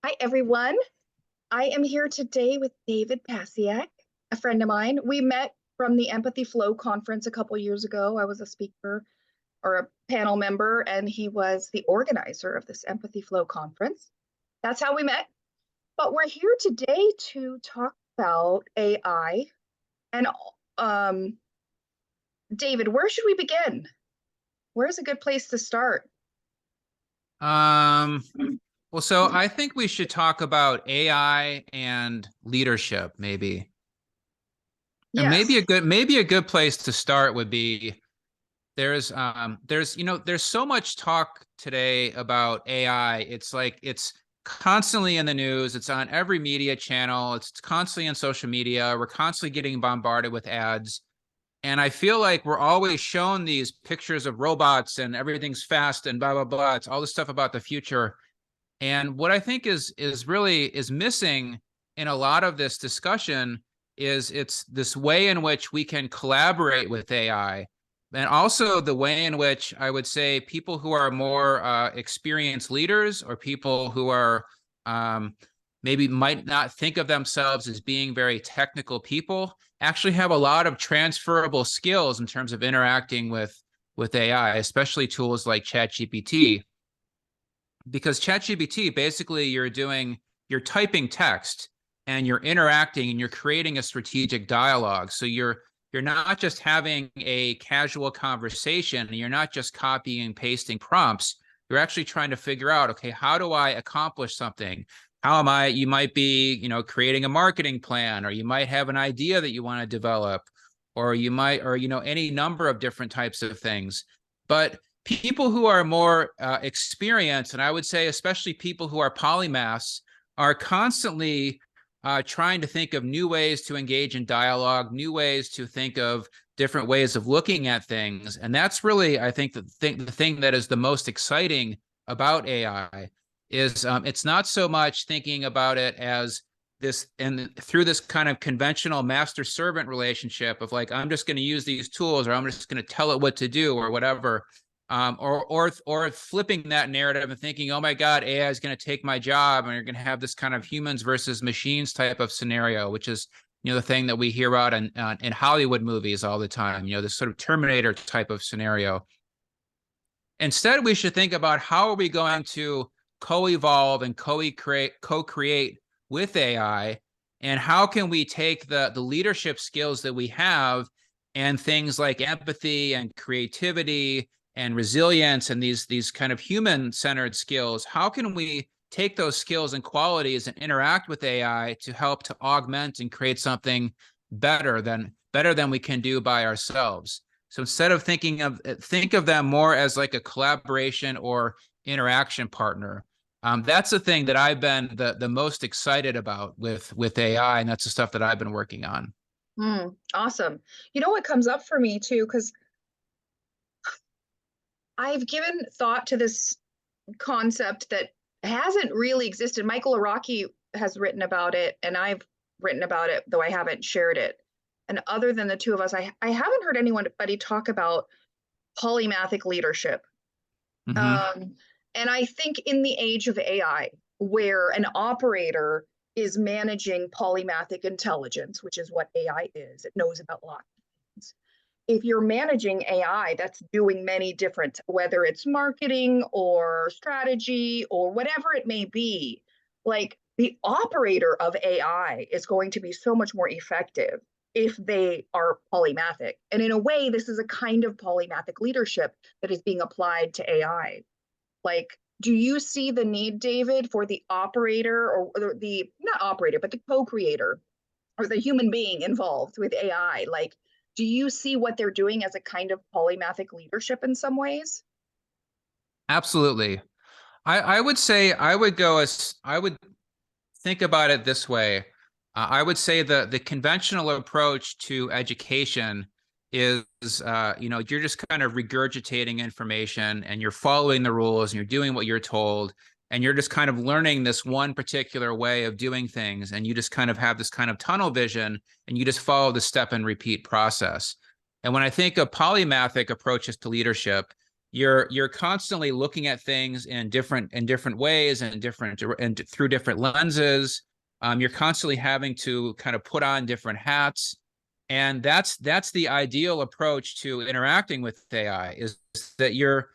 Hi, everyone. I am here today with David Passiak, a friend of mine. We met from the Empathy Flow conference a couple years ago. I was a speaker or a panel member, and he was the organizer of this Empathy Flow conference. That's how we met. But we're here today to talk about AI. And um, David, where should we begin? Where's a good place to start? Um, well, so I think we should talk about AI and leadership, maybe. And Yes. maybe a good place to start would be there's so much talk today about AI. It's like it's constantly in the news, it's on every media channel, it's constantly on social media, we're constantly getting bombarded with ads. And I feel like we're always shown these pictures of robots and everything's fast and blah blah blah. It's all this stuff about the future. And what I think is really is missing in a lot of this discussion is it's this way in which we can collaborate with AI, and also the way in which I would say people who are more experienced leaders or people who are maybe might not think of themselves as being very technical people actually have a lot of transferable skills in terms of interacting with AI, especially tools like ChatGPT, because ChatGPT basically you're typing text and you're interacting and you're creating a strategic dialogue. So you're not just having a casual conversation, and you're not just copying and pasting prompts. You're actually trying to figure out, okay, how do I accomplish something? You might be, creating a marketing plan, or you might have an idea that you want to develop, or any number of different types of things. But people who are more experienced, and I would say especially people who are polymaths, are constantly trying to think of new ways to engage in dialogue, new ways to think of different ways of looking at things. And that's really, I think, the thing that is the most exciting about AI is it's not so much thinking about it as this and through this kind of conventional master servant relationship of like, I'm just going to use these tools, or I'm just going to tell it what to do, or whatever. Or flipping that narrative and thinking, oh my God, AI is going to take my job, and you're going to have this kind of humans versus machines type of scenario, which is the thing that we hear about in Hollywood movies all the time. This sort of Terminator type of scenario. Instead, we should think about how are we going to co-evolve and co-create with AI, and how can we take the leadership skills that we have and things like empathy and creativity and resilience and these kind of human-centered skills, how can we take those skills and qualities and interact with AI to help to augment and create something better than we can do by ourselves? So instead of think of them more as like a collaboration or interaction partner. That's the thing that I've been the most excited about with AI, and that's the stuff that I've been working on. Awesome. You know what comes up for me too, because I've given thought to this concept that hasn't really existed. Michael Araki has written about it, and I've written about it, though I haven't shared it. And other than the two of us, I haven't heard anybody talk about polymathic leadership. Mm-hmm. Um, and I think in the age of AI, where an operator is managing polymathic intelligence, which is what AI is, it knows about lots of things. If you're managing AI that's doing many different, whether it's marketing or strategy or whatever it may be, like the operator of AI is going to be so much more effective if they are polymathic. And in a way, this is a kind of polymathic leadership that is being applied to AI. Like, do you see the need, David, for the operator or the not operator, but the co-creator or the human being involved with AI? Like, do you see what they're doing as a kind of polymathic leadership in some ways? Absolutely. I would say I would think about it this way. I would say the conventional approach to education is, you're just kind of regurgitating information and you're following the rules and you're doing what you're told, and you're just kind of learning this one particular way of doing things, and you just kind of have this kind of tunnel vision and you just follow the step and repeat process. And when I think of polymathic approaches to leadership, you're constantly looking at things in different ways and through different lenses. You're constantly having to kind of put on different hats, and that's the ideal approach to interacting with AI, is that you're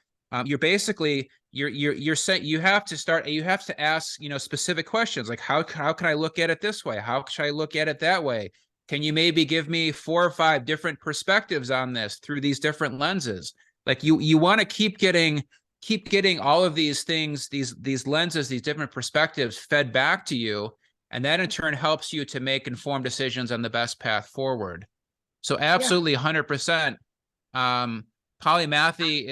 basically you're saying you have to ask, you know, specific questions like how can I look at it this way? How should I look at it that way? Can you maybe give me 4 or 5 different perspectives on this through these different lenses? Like you want to keep getting all of these things, these lenses, these different perspectives fed back to you, and that in turn helps you to make informed decisions on the best path forward. So Yeah. absolutely 100%. Polymathy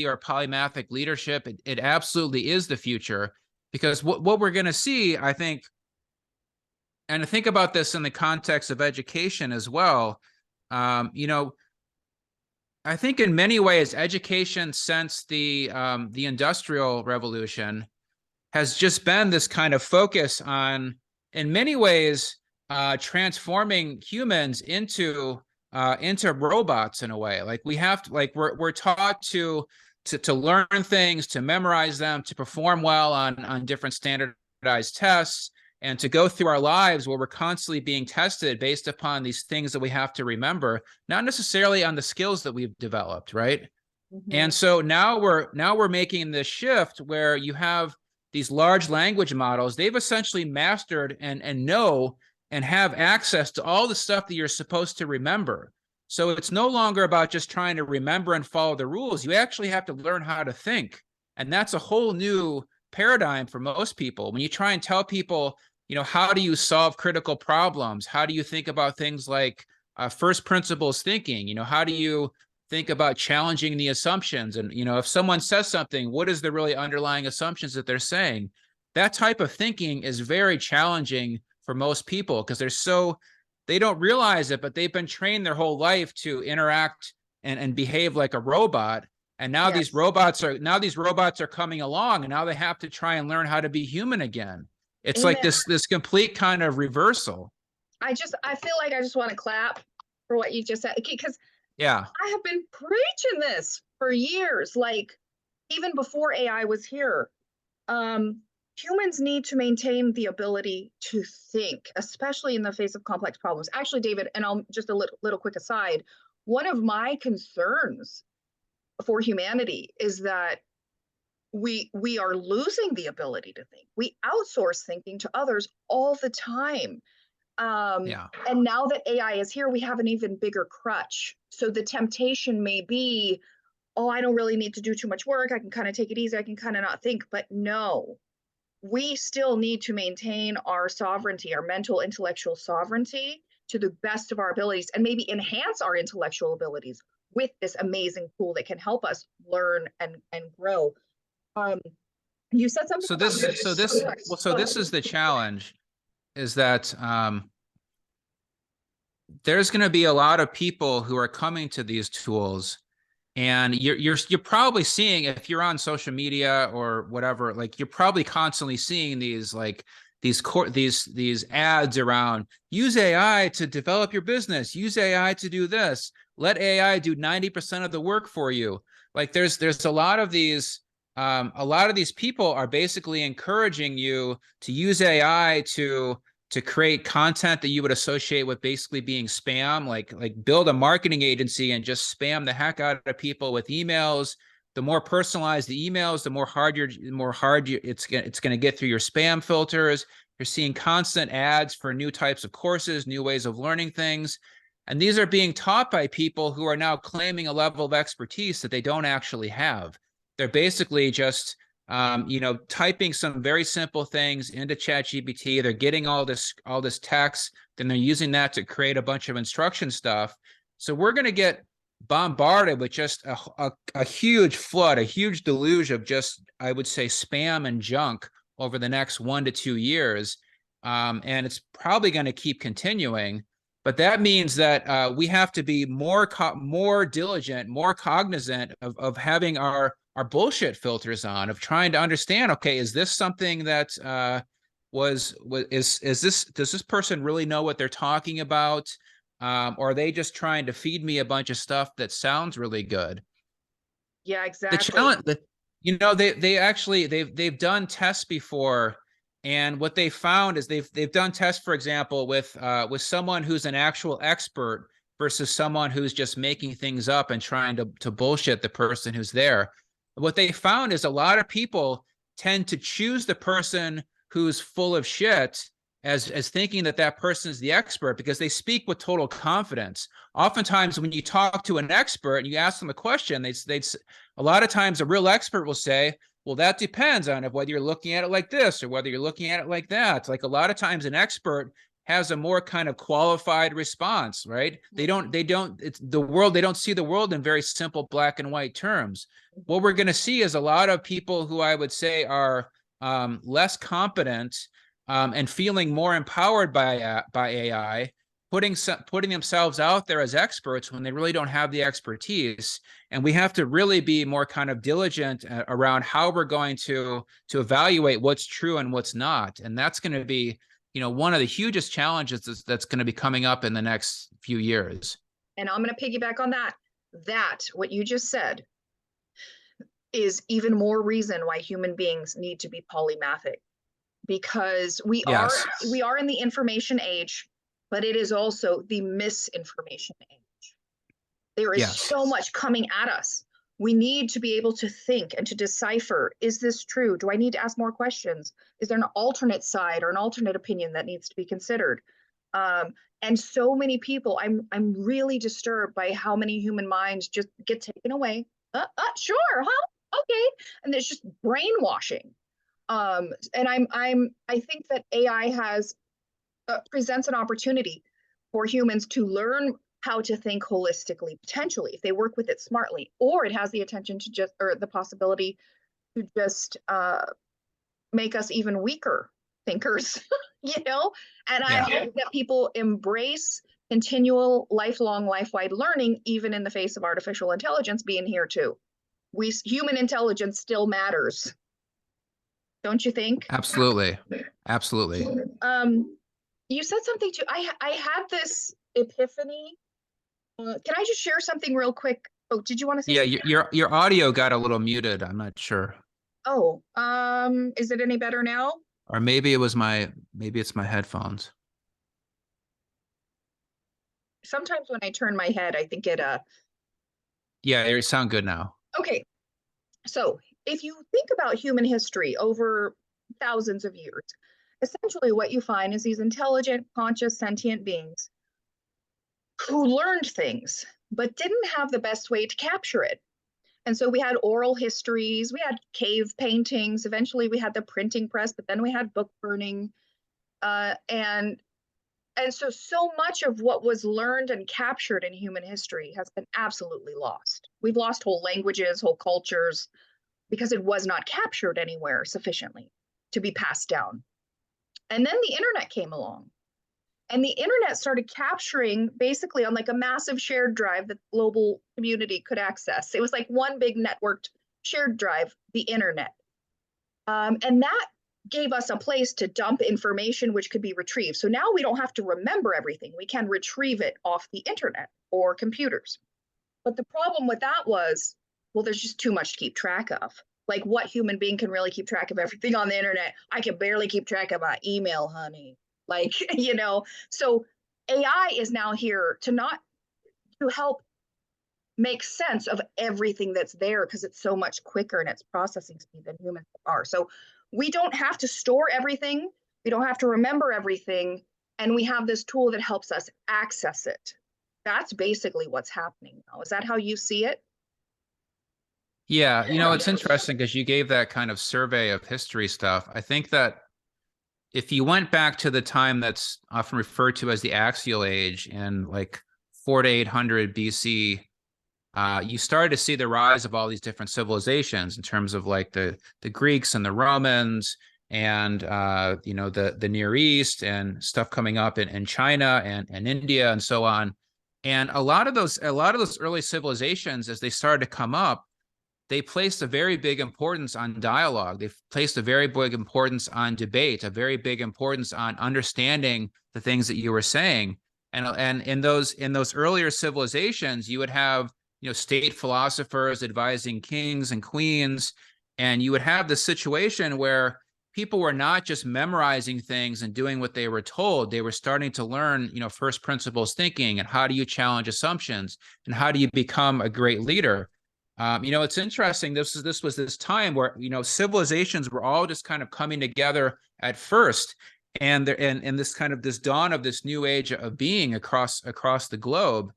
or polymathic leadership. It absolutely is the future, because what we're going to see, I think, and to think about this in the context of education as well, you know, I think in many ways, education since the Industrial Revolution has just been this kind of focus on, in many ways, transforming humans into robots in a way. Like we have to, like we're taught to learn things, to memorize them, to perform well on different standardized tests, and to go through our lives where we're constantly being tested based upon these things that we have to remember, not necessarily on the skills that we've developed, right? And Mhm. so now we're making this shift where you have these large language models. They've essentially mastered and know and have access to all the stuff that you're supposed to remember. So it's no longer about just trying to remember and follow the rules. You actually have to learn how to think. And that's a whole new paradigm for most people. When you try and tell people, you know, how do you solve critical problems? How do you think about things like first principles thinking? You know, how do you think about challenging the assumptions? And, you know, if someone says something, what is the really underlying assumptions that they're saying? That type of thinking is very challenging for most people, because they don't realize it, but they've been trained their whole life to interact and behave like a robot. And now these Yes. robots are coming along, and now they have to try and learn how to be human again. It's like Amen. this complete kind of reversal. I feel like I just want to clap for what you just said, because Yeah. I have been preaching this for years, like even before AI was here. Um, Humans need to maintain the ability to think, especially in the face of complex problems. Actually, David, and I'll just a little quick aside. One of my concerns for humanity is that we are losing the ability to think. We outsource thinking to others all the time. Yeah. And now that AI is here, we have an even bigger crutch. So the temptation may be, oh, I don't really need to do too much work. I can kind of take it easy. I can kind of not think. But no, we still need to maintain our sovereignty, our mental, intellectual sovereignty to the best of our abilities, and maybe enhance our intellectual abilities with this amazing tool that can help us learn and grow. Um, you said something So about this, so this, well, so Go this ahead. is the challenge, is that there's going to be a lot of people who are coming to these tools, and you're probably seeing, if you're on social media or whatever, like you're probably constantly seeing these like these ads around, use AI to develop your business, use AI to do this, let AI do 90% of the work for you. Like there's a lot of these people are basically encouraging you to use AI to create content that you would associate with basically being spam, like build a marketing agency and just spam the heck out of people with emails. The more personalized the emails, the more hard it's going to get through your spam filters. You're seeing constant ads for new types of courses, new ways of learning things. And these are being taught by people who are now claiming a level of expertise that they don't actually have. They're basically just you know, typing some very simple things into ChatGPT. They're getting all this text, then they're using that to create a bunch of instruction stuff. So we're going to get bombarded with just a huge flood, a huge deluge of just, I would say, spam and junk over the next 1 to 2 years. And it's probably going to keep continuing. But that means that we have to be more diligent, more cognizant of having our bullshit filters on, of trying to understand, okay, is this something that is this, does this person really know what they're talking about? Or are they just trying to feed me a bunch of stuff that sounds really good? Yeah, The exactly. challenge, they actually they've done tests before, and what they found is they've done tests, for example, with someone who's an actual expert versus someone who's just making things up and trying to bullshit the person who's there. What they found is a lot of people tend to choose the person who's full of shit as thinking that that person is the expert because they speak with total confidence. Oftentimes, when you talk to an expert and you ask them a question, they'd a lot of times a real expert will say, well, that depends on whether you're looking at it like this or whether you're looking at it like that. Like a lot of times an expert has a more kind of qualified response, right? It's the world, they don't see the world in very simple black and white terms. What we're going to see is a lot of people who I would say are less competent and feeling more empowered by AI, putting themselves out there as experts when they really don't have the expertise. And we have to really be more kind of diligent around how we're going to evaluate what's true and what's not. And that's going to be, one of the hugest challenges that's going to be coming up in the next few years. And I'm going to piggyback on that. That, what you just said, is even more reason why human beings need to be polymathic, because Yes. we are in the information age, but it is also the misinformation age. There is Yes. so much coming at us. We need to be able to think and to decipher, is this true? Do I need to ask more questions? Is there an alternate side or an alternate opinion that needs to be considered? And so many people, I'm really disturbed by how many human minds just get taken away. Sure, huh? Okay. And it's just brainwashing. And I think that AI has presents an opportunity for humans to learn how to think holistically, potentially, if they work with it smartly, or it has the attention to just, or the possibility to just make us even weaker thinkers, you know? And I Yeah. hope that people embrace continual, lifelong, life-wide learning, even in the face of artificial intelligence being here too. Human intelligence still matters, don't you think? Absolutely. Absolutely. Um, you said something too. I had this epiphany. Can I just share something real quick? Oh, did you want to say Yeah, something? your audio got a little muted. I'm not sure. Oh, is it any better now? Or maybe it's my headphones. Sometimes when I turn my head, I think it Yeah, you sound good now. okay. So if you think about human history over thousands of years, essentially what you find is these intelligent, conscious, sentient beings who learned things, but didn't have the best way to capture it. And so we had oral histories, we had cave paintings, eventually we had the printing press, but then we had book burning. Uh, and so much of what was learned and captured in human history has been absolutely lost. We've lost whole languages, whole cultures, because it was not captured anywhere sufficiently to be passed down. And then the internet came along. And the internet started capturing basically on like a massive shared drive that the global community could access. It was like one big networked shared drive, the internet. And that gave us a place to dump information which could be retrieved. So now we don't have to remember everything. We can retrieve it off the internet or computers. But the problem with that was, well, there's just too much to keep track of. Like, what human being can really keep track of everything on the internet? I can barely keep track of my email, honey. Like, so AI is now here to not to help make sense of everything that's there because it's so much quicker in its processing speed than humans are. So we don't have to store everything, we don't have to remember everything, and we have this tool that helps us access it. That's basically what's happening now. Is that how you see it? Yeah, it's interesting because you gave that kind of survey of history stuff. I think that if you went back to the time that's often referred to as the axial age in like 4 to 800 BC, you started to see the rise of all these different civilizations in terms of like the Greeks and the Romans and the Near East and stuff coming up in China and India and so on. And a lot of those early civilizations, as they started to come up, they placed a very big importance on dialogue. They placed a very big importance on debate, a very big importance on understanding the things that you were saying. And in those earlier civilizations, you would have state philosophers advising kings and queens. And you would have the situation where people were not just memorizing things and doing what they were told. They were starting to learn, first principles thinking, and how do you challenge assumptions, and how do you become a great leader. It's interesting. This was this time where civilizations were all just kind of coming together at first, and this dawn of this new age of being across the globe.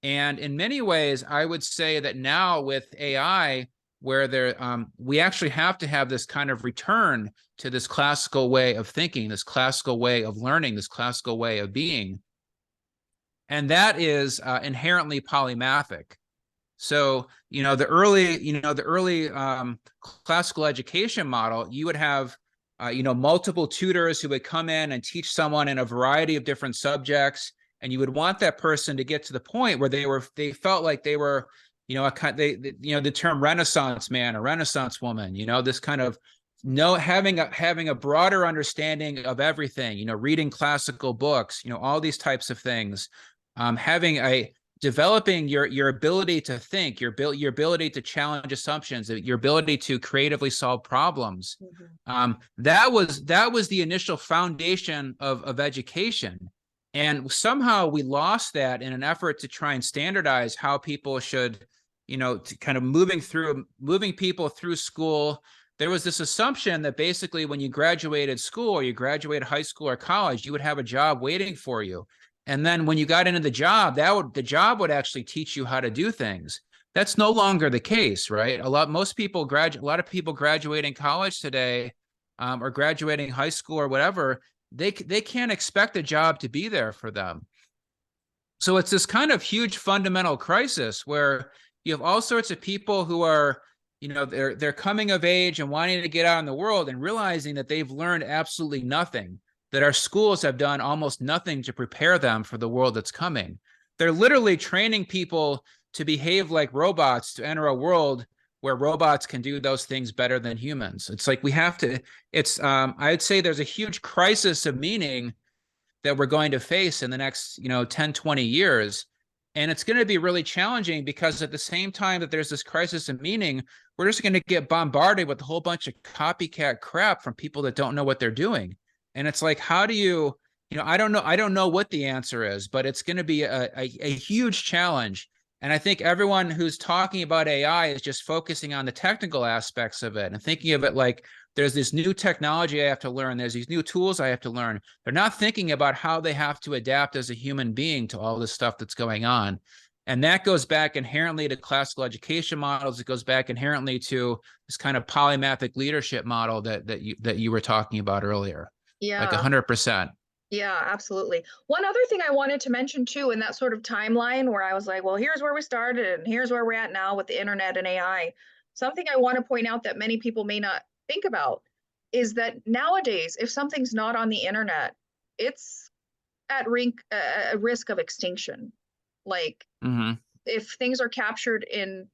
And in many ways, I would say that now with AI, where we actually have to have this kind of return to this classical way of thinking, this classical way of learning, this classical way of being, and that is inherently polymathic. So, the early classical education model, you would have, multiple tutors who would come in and teach someone in a variety of different subjects. And you would want that person to get to the point where they felt like they were, the term Renaissance man or Renaissance woman, this kind of having a broader understanding of everything, reading classical books, all these types of things, developing your ability to think, your ability to challenge assumptions, your ability to creatively solve problems. Mm-hmm. That was the initial foundation of education. And somehow we lost that in an effort to try and standardize how people should, to kind of moving people through school. There was this assumption that basically when you graduated school, or you graduated high school or college, you would have a job waiting for you. And then when you got into the job, the job would actually teach you how to do things. That's no longer the case, right? A lot of people graduating college today, or graduating high school or whatever, they can't expect a job to be there for them. So it's this kind of huge fundamental crisis where you have all sorts of people who are, they're coming of age and wanting to get out in the world and realizing that they've learned absolutely nothing, that our schools have done almost nothing to prepare them for the world that's coming. They're literally training people to behave like robots to enter a world where robots can do those things better than humans. It's like I'd say there's a huge crisis of meaning that we're going to face in the next, 10, 20 years. And it's going to be really challenging because at the same time that there's this crisis of meaning, we're just going to get bombarded with a whole bunch of copycat crap from people that don't know what they're doing. And it's like, how do you, I don't know what the answer is, but it's going to be a huge challenge. And I think everyone who's talking about AI is just focusing on the technical aspects of it and thinking of it like there's this new technology I have to learn. There's these new tools I have to learn. They're not thinking about how they have to adapt as a human being to all this stuff that's going on. And that goes back inherently to classical education models. It goes back inherently to this kind of polymathic leadership model that you were talking about earlier. Yeah. Like 100%. Yeah, absolutely. One other thing I wanted to mention too, in that sort of timeline where I was like, well, here's where we started and here's where we're at now with the internet and AI. Something I want to point out that many people may not think about is that nowadays, if something's not on the internet, it's at risk of extinction. Like if things are captured in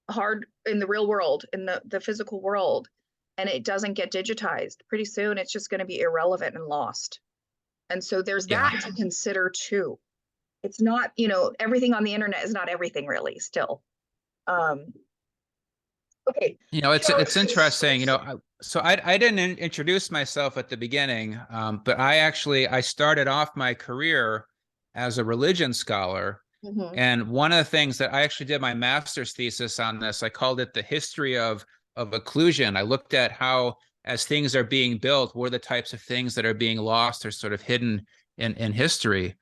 the real world, in the physical world, and it doesn't get digitized, pretty soon it's just going to be irrelevant and lost. And so there's that to consider too. It's not, everything on the internet is not everything really still. Okay. It's interesting, so I didn't introduce myself at the beginning, but I started off my career as a religion scholar. Mm-hmm. And one of the things that I actually did my master's thesis on this, I called it the history of occlusion. I looked at how, as things are being built, what are the types of things that are being lost or sort of hidden in history.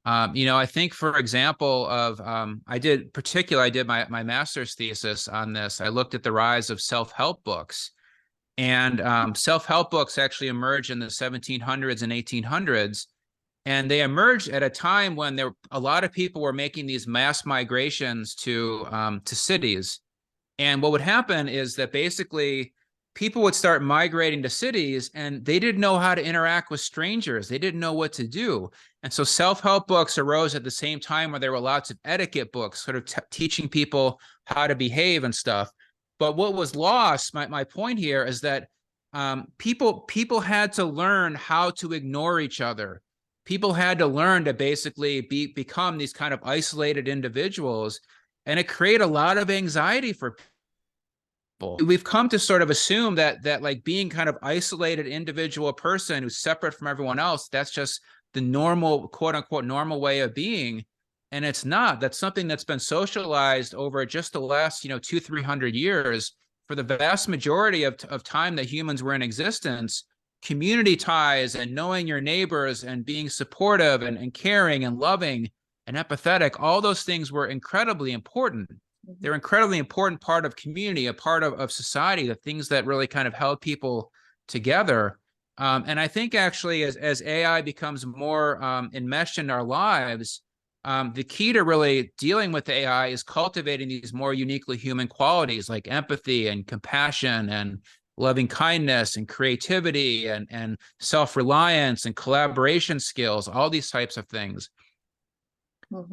I think, for example, I did my master's thesis on this. I looked at the rise of self-help books, and self-help books actually emerged in the 1700s and 1800s. And they emerged at a time when a lot of people were making these mass migrations to cities. And what would happen is that basically people would start migrating to cities and they didn't know how to interact with strangers. They didn't know what to do. And so self-help books arose at the same time where there were lots of etiquette books sort of teaching people how to behave and stuff. But what was lost, my point here is that people had to learn how to ignore each other. People had to learn to basically become these kind of isolated individuals. and it created a lot of anxiety for people. We've come to sort of assume that like being kind of isolated individual person who's separate from everyone else, that's just the normal, quote unquote, normal way of being. And it's not. That's something that's been socialized over just the last, 200-300 years. For the vast majority of time that humans were in existence, community ties and knowing your neighbors and being supportive and caring and loving and empathetic, all those things were incredibly important. They're incredibly important part of community, a part of society, the things that really kind of held people together. And I think actually as AI becomes more enmeshed in our lives, the key to really dealing with AI is cultivating these more uniquely human qualities like empathy and compassion and loving kindness and creativity and self-reliance and collaboration skills, all these types of things.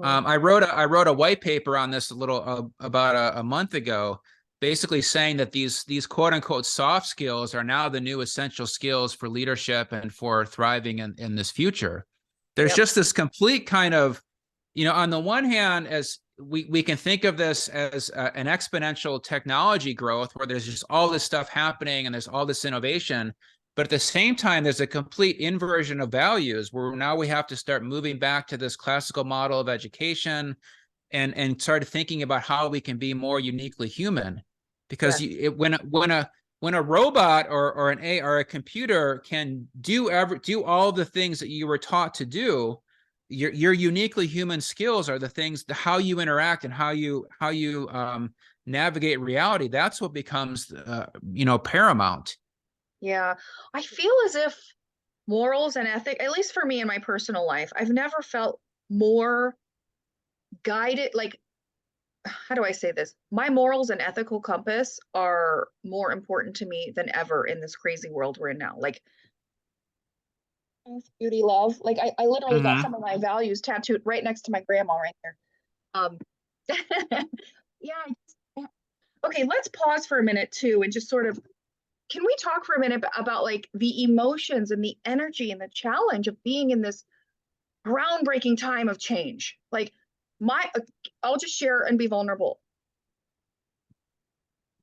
I wrote a white paper on this about a month ago, basically saying that these quote unquote soft skills are now the new essential skills for leadership and for thriving in this future. There's just this complete kind of, on the one hand, as we can think of this as an exponential technology growth where there's just all this stuff happening and there's all this innovation. But at the same time, there's a complete inversion of values where now we have to start moving back to this classical model of education and start thinking about how we can be more uniquely human. Because when a robot or an AI or a computer can do all the things that you were taught to do, your uniquely human skills are the things, how you interact and how you navigate reality. That's what becomes paramount. Yeah, I feel as if morals and ethics, at least for me in my personal life, I've never felt more guided. Like, how do I say this? My morals and ethical compass are more important to me than ever in this crazy world we're in now. Like, beauty, love. Like, I literally got some of my values tattooed right next to my grandma right there. Um, yeah. Okay, let's pause for a minute too and just sort of, can we talk for a minute about like the emotions and the energy and the challenge of being in this groundbreaking time of change? Like I'll just share and be vulnerable.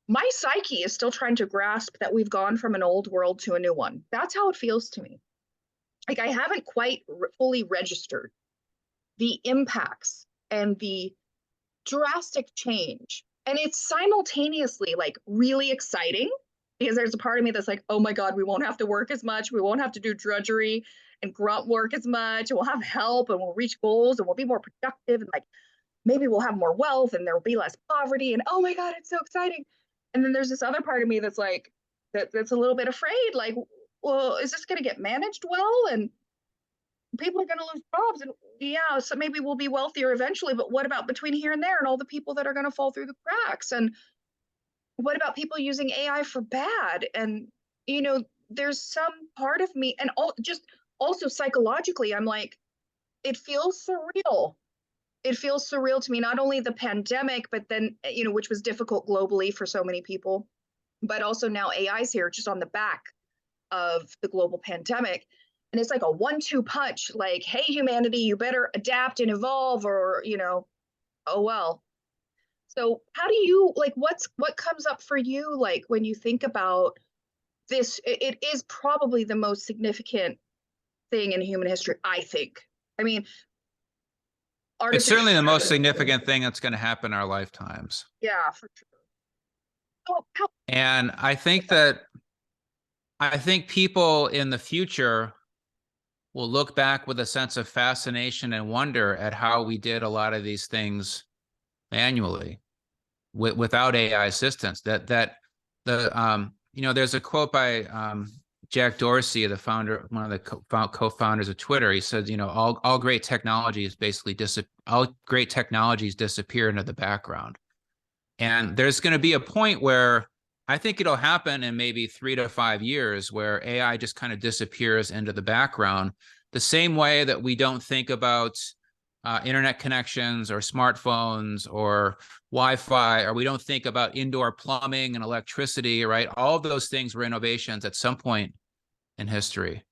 My psyche is still trying to grasp that we've gone from an old world to a new one. That's how it feels to me. Like I haven't quite fully registered the impacts and the drastic change. And it's simultaneously like really exciting because there's a part of me that's like, oh my God, we won't have to work as much. We won't have to do drudgery and grunt work as much. And we'll have help and we'll reach goals and we'll be more productive. And like, maybe we'll have more wealth and there will be less poverty. And oh my God, it's so exciting. And then there's this other part of me that's like, that's a little bit afraid. Like, well, is this going to get managed well? And people are going to lose jobs. And yeah, so maybe we'll be wealthier eventually. But what about between here and there and all the people that are going to fall through the cracks? And what about people using AI for bad? And, there's some part of me and just also psychologically, I'm like, it feels surreal. It feels surreal to me, not only the pandemic, but then, which was difficult globally for so many people, but also now AI's here just on the back of the global pandemic. And it's like a 1-2 punch, like, hey, humanity, you better adapt and evolve or, oh, well. So how do you like what comes up for you like when you think about this? It is probably the most significant thing in human history, I think. I mean, it's certainly the most significant thing that's going to happen in our lifetimes. Yeah, for sure. And I think people in the future will look back with a sense of fascination and wonder at how we did a lot of these things manually without AI assistance. There's a quote by Jack Dorsey, the founder, one of the co-founders of Twitter. He said, all great technologies disappear into the background. And there's going to be a point where I think it'll happen in maybe 3 to 5 years where AI just kind of disappears into the background, the same way that we don't think about internet connections or smartphones or Wi-Fi, or we don't think about indoor plumbing and electricity, right? All of those things were innovations at some point in history.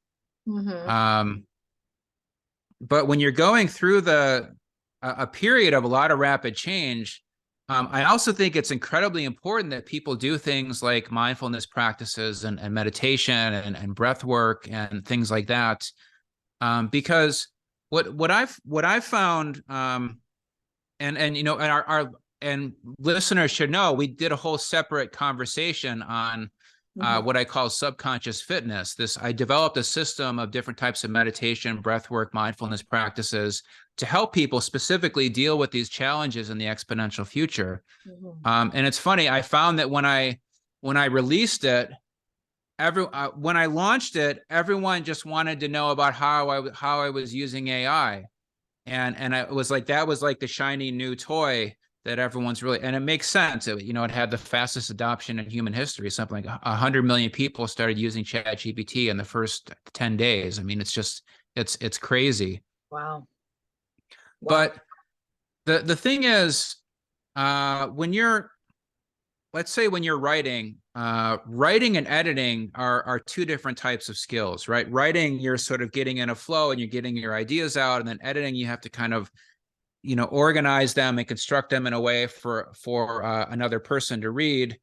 But when you're going through a period of a lot of rapid change, I also think it's incredibly important that people do things like mindfulness practices and meditation and breath work and things like that. Because what I've found, and you know, and our and listeners should know, we did a whole separate conversation on Mhm. what I call subconscious fitness. I developed a system of different types of meditation, breath work, mindfulness practices to help people specifically deal with these challenges in the exponential future. Mhm. And it's funny, I found that when I released it, when I launched it, everyone just wanted to know about how I was using AI, and I was like, that was like the shiny new toy that everyone's really, and it makes sense. It had the fastest adoption in human history. Something like 100 million people started using ChatGPT in the first 10 days. I mean, it's crazy. Wow. Wow. But the thing is, when you're let's say when you're writing, writing and editing are two different types of skills, right? Writing, you're sort of getting in a flow and you're getting your ideas out, and then editing, you have to kind of organize them and construct them in a way for another person to read.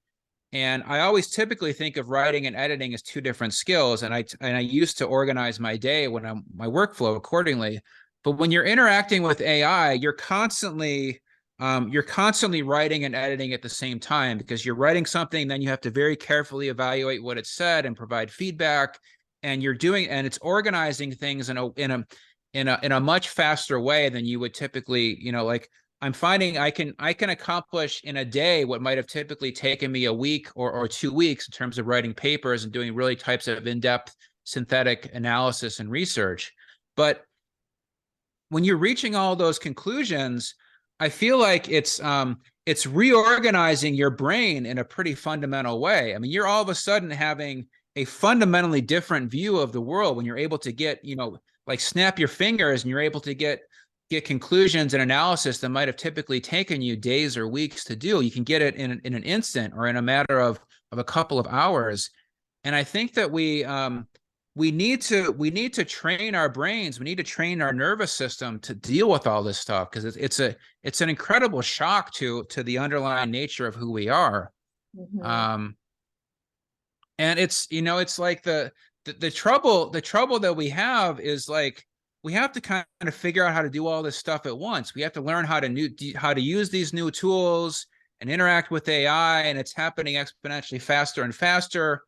And I always typically think of writing and editing as two different skills, and I used to organize my day my workflow accordingly. But when you're interacting with AI, you're constantly writing and editing at the same time, because you're writing something, then you have to very carefully evaluate what it said and provide feedback, and it's organizing things in a much faster way than you would typically, like, I'm finding I can accomplish in a day what might have typically taken me a week or 2 weeks in terms of writing papers and doing really types of in-depth synthetic analysis and research. But when you're reaching all those conclusions, I feel like it's reorganizing your brain in a pretty fundamental way. I mean, you're all of a sudden having a fundamentally different view of the world when you're able to get, like, snap your fingers and you're able to get conclusions and analysis that might have typically taken you days or weeks to do. You can get it in an instant or in a matter of a couple of hours. And I think that we need to train our brains. We need to train our nervous system to deal with all this stuff, because it's an incredible shock to the underlying nature of who we are. Mhm. Um, and it's like the trouble that we have is, like, we have to kind of figure out how to do all this stuff at once. We have to learn how to use these new tools and interact with AI, and it's happening exponentially faster and faster.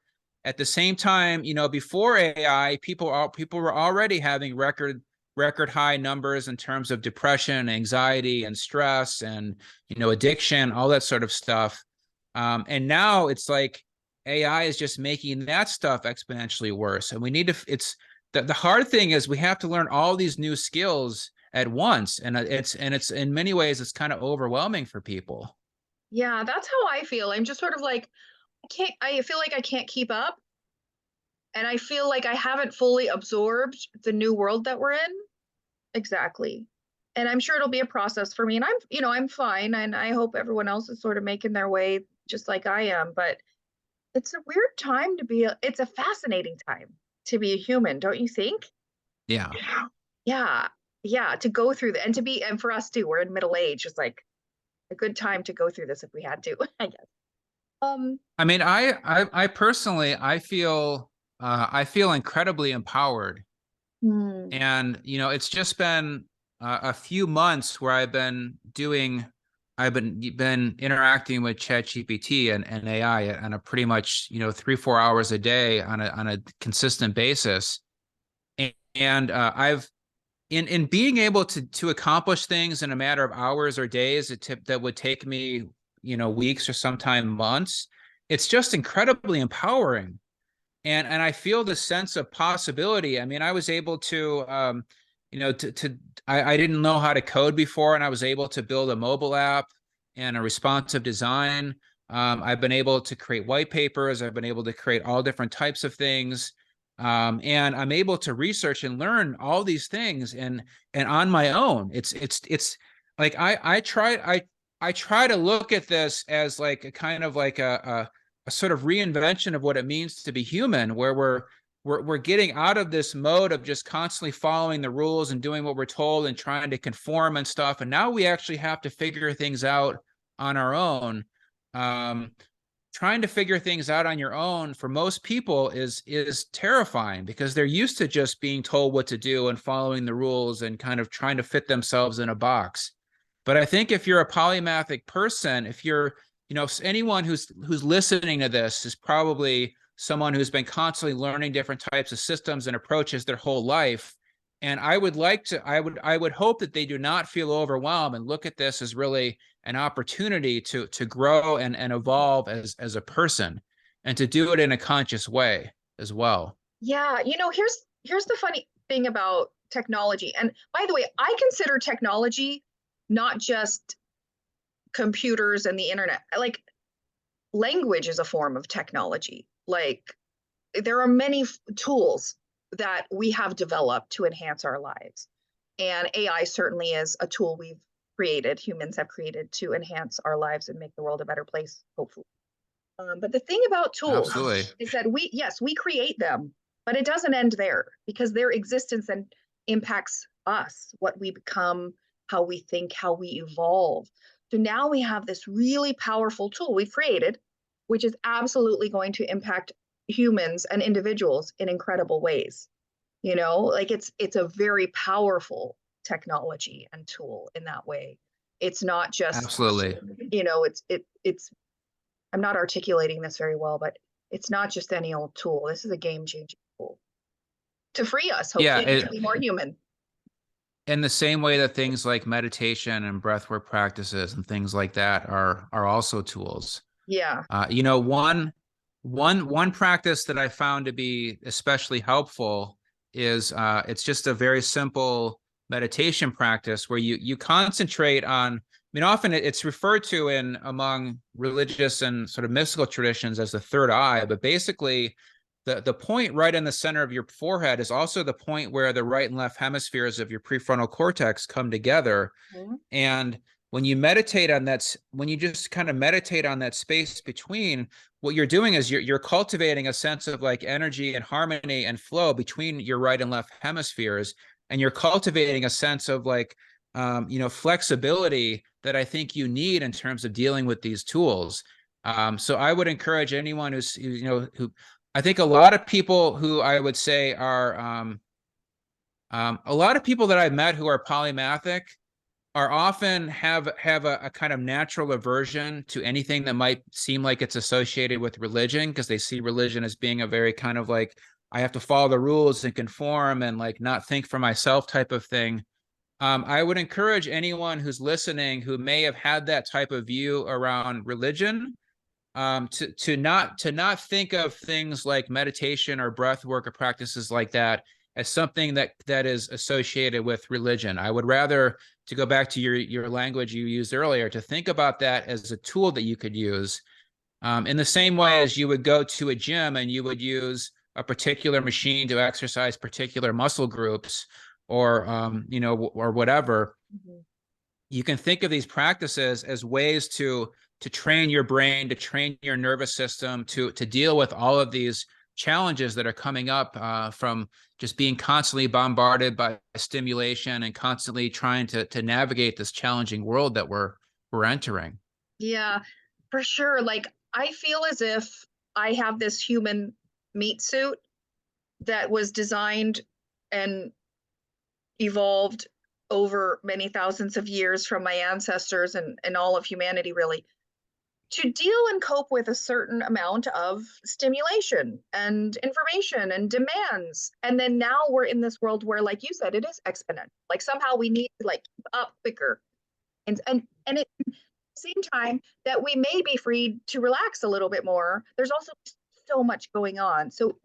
At the same time, before AI, people were already having record high numbers in terms of depression, anxiety, and stress, and addiction, all that sort of stuff. And now it's like AI is just making that stuff exponentially worse. And we need to, it's the hard thing is we have to learn all these new skills at once. And it's in many ways, it's kind of overwhelming for people. Yeah, that's how I feel. I'm just sort of like, I feel like I can't keep up. And I feel like I haven't fully absorbed the new world that we're in. Exactly. And I'm sure it'll be a process for me. And I'm fine. And I hope everyone else is sort of making their way just like I am. But it's a weird time it's a fascinating time to be a human, don't you think? Yeah. Yeah. Yeah. To go through and and for us too, we're in middle age. It's like a good time to go through this if we had to, I guess. Um, I mean, I personally, I feel incredibly empowered. hmm, And it's just been a few months where I've been interacting with ChatGPT and AI on a pretty much 3-4 hours a day on a consistent basis. And I've in being able to accomplish things in a matter of hours or days that would take me weeks or sometime months. It's just incredibly empowering, and I feel the sense of possibility. I mean, I was able to, I didn't know how to code before, and I was able to build a mobile app and a responsive design. I've been able to create white papers. I've been able to create all different types of things. And I'm able to research and learn all these things and on my own. It's like I try to look at this as like a kind of like a sort of reinvention of what it means to be human, where we're getting out of this mode of just constantly following the rules and doing what we're told and trying to conform and stuff. And now we actually have to figure things out on our own. Um, Trying to figure things out on your own for most people is terrifying because they're used to just being told what to do and following the rules and kind of trying to fit themselves in a box. But I think if you're a polymathic person, if you're, anyone who's listening to this is probably someone who's been constantly learning different types of systems and approaches their whole life. And I would hope that they do not feel overwhelmed and look at this as really an opportunity to grow and evolve as a person, and to do it in a conscious way as well. Yeah, here's the funny thing about technology. And by the way, I consider technology not just computers and the internet. Like language is a form of technology. Like there are many tools that we have developed to enhance our lives. And AI certainly is a tool humans have created to enhance our lives and make the world a better place, hopefully. But the thing about tools Absolutely. is that yes, we create them, but it doesn't end there because their existence then impacts us, what we become, how we think, how we evolve. So now we have this really powerful tool we've created, which is absolutely going to impact humans and individuals in incredible ways. Like it's a very powerful technology and tool in that way. It's not just, Absolutely. it's I'm not articulating this very well, but it's not just any old tool. This is a game changing tool to free us, Yeah, hopefully, to be more human. in the same way that things like meditation and breathwork practices and things like that are also tools. Yeah. One practice that I found to be especially helpful is it's just a very simple meditation practice where you concentrate on. I mean, often it's referred to in among religious and sort of mystical traditions as the third eye, but basically the point right in the center of your forehead is also the point where the right and left hemispheres of your prefrontal cortex come together. Mhm. And when you meditate on that, when you just kind of meditate on that space between, what you're doing is you're cultivating a sense of like energy and harmony and flow between your right and left hemispheres. And you're cultivating a sense of like, flexibility that I think you need in terms of dealing with these tools. So I would encourage anyone who I think a lot of people who I would say are, a lot of people that I've met who are polymathic are often have a kind of natural aversion to anything that might seem like it's associated with religion, because they see religion as being a very kind of like, I have to follow the rules and conform and like not think for myself type of thing. I would encourage anyone who's listening who may have had that type of view around religion, to not think of things like meditation or breath work or practices like that as something that is associated with religion. I would rather, to go back to your language you used earlier, to think about that as a tool that you could use, in the same way as you would go to a gym and you would use a particular machine to exercise particular muscle groups, or whatever. Mhm. You can think of these practices as ways to train your brain, to train your nervous system, to deal with all of these challenges that are coming up, from just being constantly bombarded by stimulation and constantly trying to navigate this challenging world that we're entering. Yeah, for sure. Like I feel as if I have this human meat suit that was designed and evolved over many thousands of years from my ancestors and all of humanity, really, to deal and cope with a certain amount of stimulation and information and demands. And then now we're in this world where, like you said, it is exponential. Like somehow we need to like keep up quicker. And at the same time that we may be free to relax a little bit more, there's also so much going on. So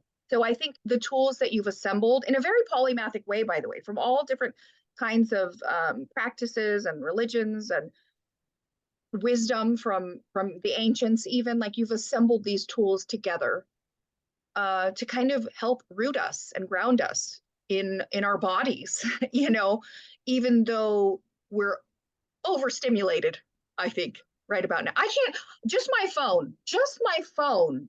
I think the tools that you've assembled in a very polymathic way, by the way, from all different kinds of practices and religions and wisdom from the ancients, even, like you've assembled these tools together to kind of help root us and ground us in our bodies, even though we're overstimulated, I think, right about now. I can't, just my phone.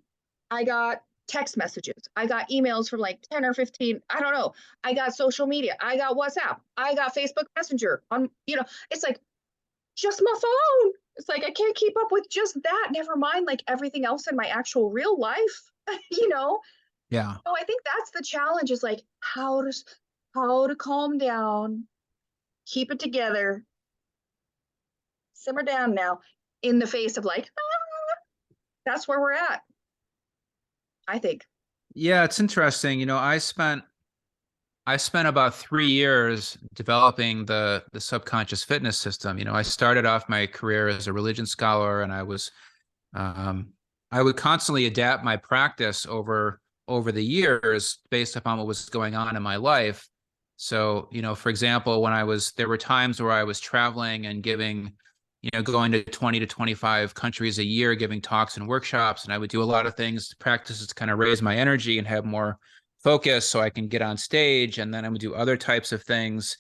I got text messages. I got emails from like 10 or 15. I don't know. I got social media. I got WhatsApp. I got Facebook Messenger on, it's like just my phone. It's like I can't keep up with just that. Never mind like everything else in my actual real life, you know? Yeah. So I think that's the challenge is like how to calm down, keep it together, simmer down now in the face of like, that's where we're at, I think. Yeah, it's interesting. I spent about 3 years developing the subconscious fitness system. I started off my career as a religion scholar, and um, I would constantly adapt my practice over the years based upon what was going on in my life. So, for example, there were times where I was traveling and going to 20 to 25 countries a year, giving talks and workshops, and I would do a lot of things, practices to kind of raise my energy and have more focus so I can get on stage. And then I would do other types of things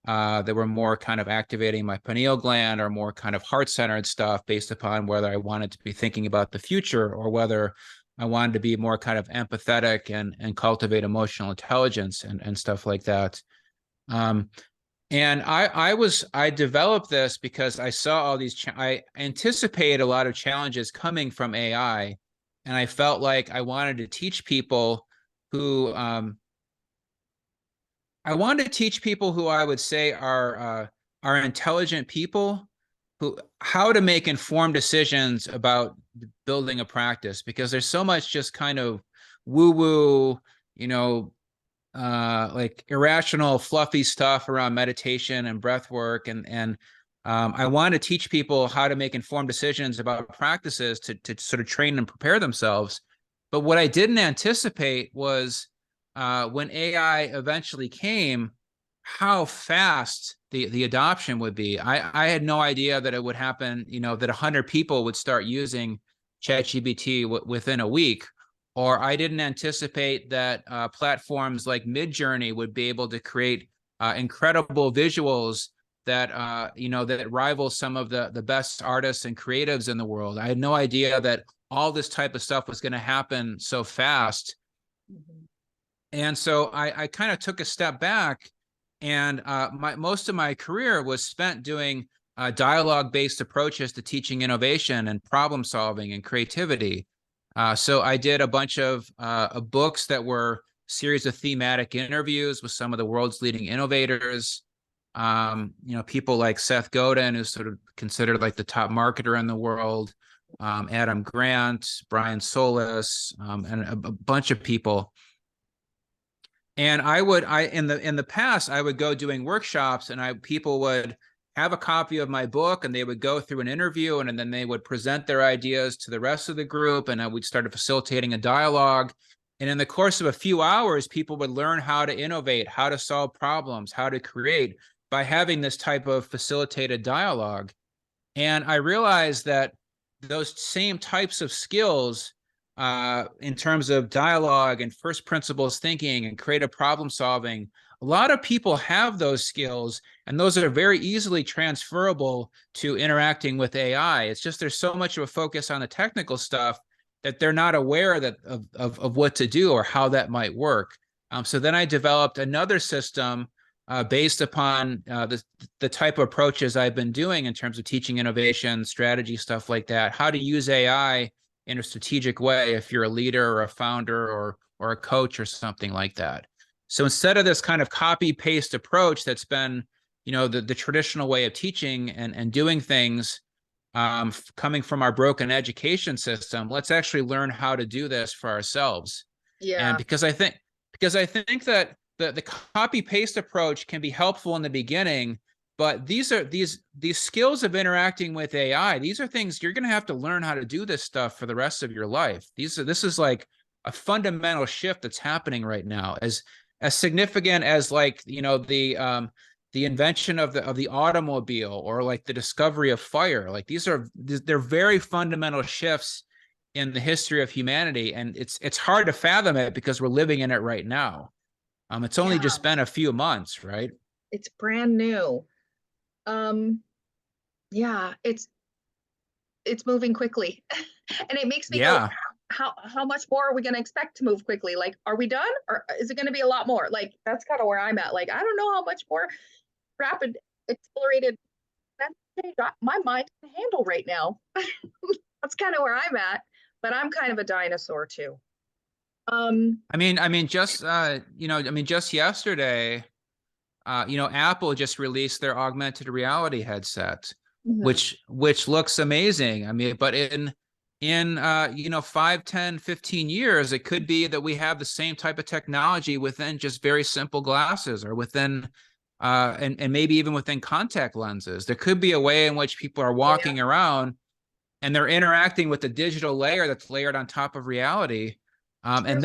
that were more kind of activating my pineal gland or more kind of heart-centered stuff based upon whether I wanted to be thinking about the future or whether I wanted to be more kind of empathetic and cultivate emotional intelligence and stuff like that. Um, and I developed this because I saw all these, I anticipated a lot of challenges coming from AI. And I felt like I wanted to teach people who, I would say are intelligent people who how to make informed decisions about building a practice, because there's so much just kind of woo woo, you know, like irrational, fluffy stuff around meditation and breath work, and I want to teach people how to make informed decisions about practices to sort of train and prepare themselves. But what I didn't anticipate was when AI eventually came, how fast the adoption would be. I had no idea that it would happen. That 100 people would start using ChatGPT within a week, or I didn't anticipate that platforms like Midjourney would be able to create incredible visuals that rival some of the best artists and creatives in the world. I had no idea that all this type of stuff was going to happen so fast. Mm-hmm. And so I kind of took a step back, and most of my career was spent doing dialogue-based approaches to teaching innovation and problem solving and creativity. So I did a bunch of books that were series of thematic interviews with some of the world's leading innovators. People like Seth Godin, who's sort of considered like the top marketer in the world, Adam Grant, Brian Solis, and a bunch of people. And in the past, I would go doing workshops, and people would have a copy of my book, and they would go through an interview, and then they would present their ideas to the rest of the group, and I would start facilitating a dialogue. And in the course of a few hours, people would learn how to innovate, how to solve problems, how to create by having this type of facilitated dialogue. And I realized that those same types of skills, in terms of dialogue and first principles thinking and creative problem solving, a lot of people have those skills, and those are very easily transferable to interacting with AI. It's just there's so much of a focus on the technical stuff that they're not aware of what to do or how that might work. So then I developed another system based upon the type of approaches I've been doing in terms of teaching innovation, strategy, stuff like that, how to use AI in a strategic way if you're a leader or a founder or a coach or something like that. So instead of this kind of copy paste approach that's been, the traditional way of teaching and doing things, coming from our broken education system, let's actually learn how to do this for ourselves. And Yeah. because I think that the copy paste approach can be helpful in the beginning, but these skills of interacting with AI, these are things you're going to have to learn how to do this stuff for the rest of your life. This is like a fundamental shift that's happening right now, as significant as like the invention of the automobile, or like the discovery of fire. Like they're very fundamental shifts in the history of humanity, and it's hard to fathom it because we're living in it right now. It's only Yeah. just been a few months, right? It's brand new. Um, yeah, it's moving quickly. And it makes me go, Yeah. how much more are we going to expect to move quickly? Like, are we done or is it going to be a lot more? Like, that's kind of where I'm at. Like, I don't know how much more rapid, accelerated. That's my mind can handle right now. That's kind of where I'm at, but I'm kind of a dinosaur too. Just just yesterday, Apple just released their augmented reality headset, mhm. which looks amazing. I mean, but in 5, 10, 15 years, it could be that we have the same type of technology within just very simple glasses, or within and maybe even within contact lenses. There could be a way in which people are Oh yeah. walking around and they're interacting with the digital layer that's layered on top of reality. And True.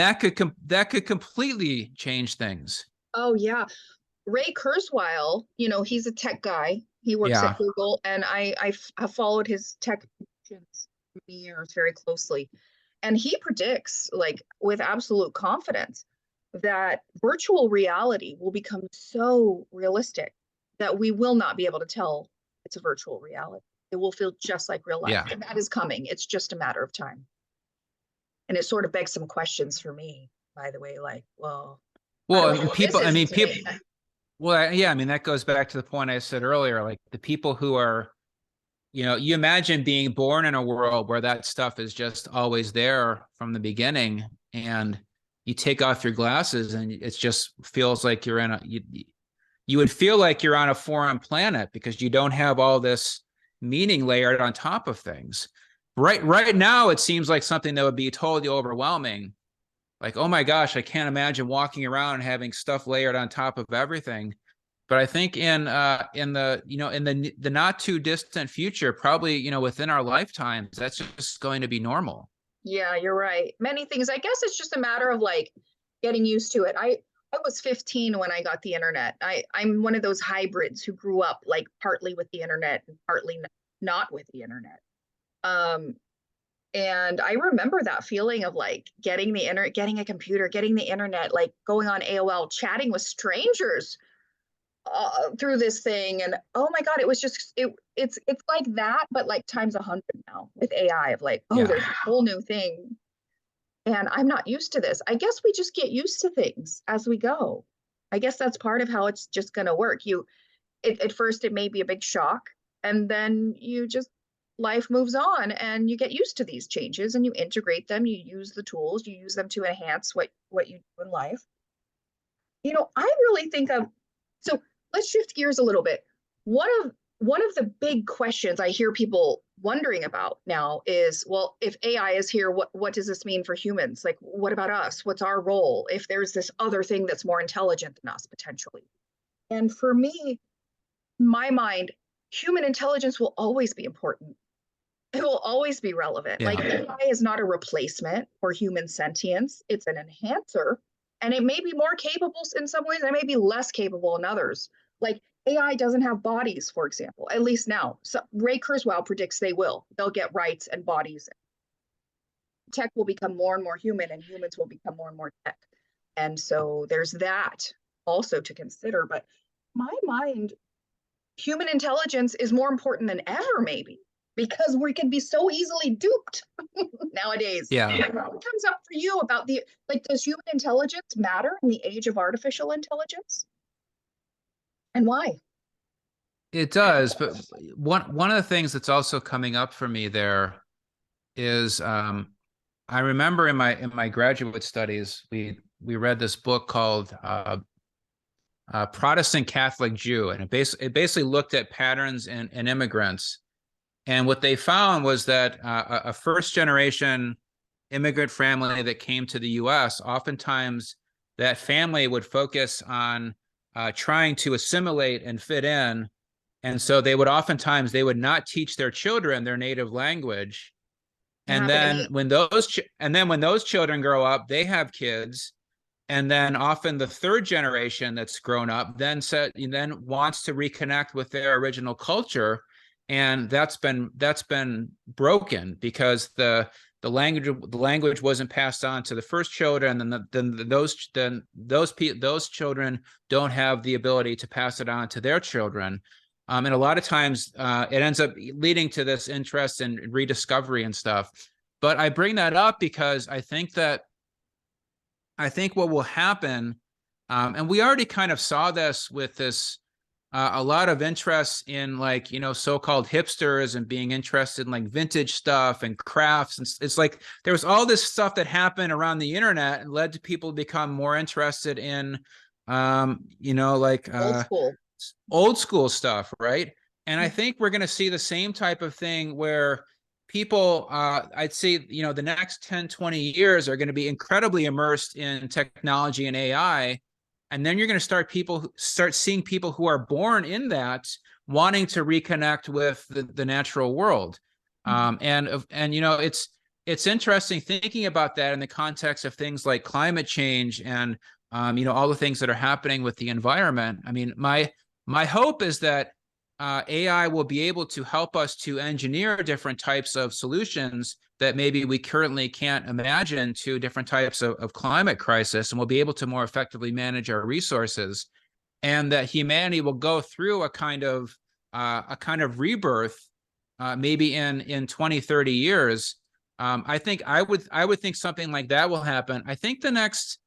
that could completely change things. Oh yeah. Ray Kurzweil, he's a tech guy. He works at Yeah. Google, and have followed his tech predictions for many years very closely. And he predicts, like with absolute confidence, that virtual reality will become so realistic that we will not be able to tell it's a virtual reality. It will feel just like real life. Yeah. And that is coming. It's just a matter of time. And it sort of begs some questions for me, by the way, like, well, I Well, don't know what this is people, today. well, yeah, I mean, that goes back to the point I said earlier, like the people who are, you imagine being born in a world where that stuff is just always there from the beginning, and you take off your glasses and it just feels like you're you would feel like you're on a foreign planet because you don't have all this meaning layered on top of things. Right now, it seems like something that would be totally overwhelming. Like, oh my gosh, I can't imagine walking around and having stuff layered on top of everything. But I think in the not too distant future, probably within our lifetimes, that's just going to be normal. Yeah, you're right. Many things. I guess it's just a matter of like getting used to it. I was 15 when I got the internet. I'm one of those hybrids who grew up like partly with the internet and partly not with the internet. Um, and I remember that feeling of like getting the internet, getting a computer, getting the internet, like going on AOL, chatting with strangers through this thing. And oh my God, it was just it's like that, but like times 100 now with AI of like, oh, Yeah. there's a whole new thing. And I'm not used to this. I guess we just get used to things as we go. I guess that's part of how it's just going to work. At first, it may be a big shock, and then life moves on, and you get used to these changes, and you integrate them. You use the tools, you use them to enhance what you do in life. I really think of so let's shift gears a little bit. One of the big questions I hear people wondering about now is, well, if AI is here, what does this mean for humans? Like, what about us? What's our role if there's this other thing that's more intelligent than us potentially? And for me, in my mind, human intelligence will always be important. It will always be relevant. Like Yeah. AI is not a replacement for human sentience, it's an enhancer. And it may be more capable in some ways, and it may be less capable in others. Like AI doesn't have bodies, for example, at least now. So Ray Kurzweil predicts they will. They'll get rights and bodies. Tech will become more and more human, and humans will become more and more tech. And so there's that also to consider. But my mind, human intelligence is more important than ever, maybe, because we can be so easily duped nowadays. Yeah. What comes up for you about does human intelligence matter in the age of artificial intelligence? And why? It does, but one of the things that's also coming up for me there is I remember in my graduate studies we read this book called Protestant Catholic Jew, and it basically looked at patterns in immigrants, and what they found was that a first generation immigrant family that came to the U.S., oftentimes that family would focus on trying to assimilate and fit in. And so they would not teach their children their native language. It And happened to then me. when those children grow up, they have kids. And then often the third generation that's grown up then wants to reconnect with their original culture. And that's been broken because the language wasn't passed on to the first children, and those children don't have the ability to pass it on to their children. And a lot of times it ends up leading to this interest in rediscovery and stuff. But I bring that up because I think what will happen, and we already kind of saw this with this a lot of interest in like, so-called hipsters and being interested in like vintage stuff and crafts. And it's like there was all this stuff that happened around the internet and led to people to become more interested in, like Old school. old school stuff, right? And I Mhm. think we're going to see the same type of thing where people, I'd say, the next 10, 20 years are going to be incredibly immersed in technology and AI. And then you're going to start seeing people who are born in that wanting to reconnect with the natural world. Mhm. And it's interesting thinking about that in the context of things like climate change and all the things that are happening with the environment. I mean, my hope is that AI will be able to help us to engineer different types of solutions that maybe we currently can't imagine to different types of climate crisis, and we'll be able to more effectively manage our resources, and that humanity will go through a kind of rebirth, maybe in 20, 30 years. I think I would think something like that will happen. I think the next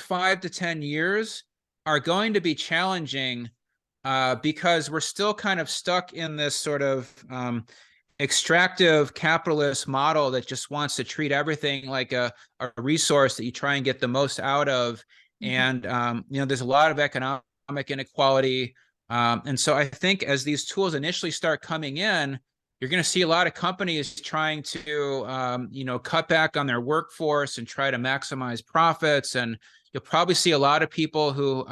5 to 10 years are going to be challenging because we're still kind of stuck in this sort of extractive capitalist model that just wants to treat everything like a resource that you try and get the most out of. Mhm. And, there's a lot of economic inequality. And so I think as these tools initially start coming in, you're going to see a lot of companies trying to, cut back on their workforce and try to maximize profits. And you'll probably see a lot of people who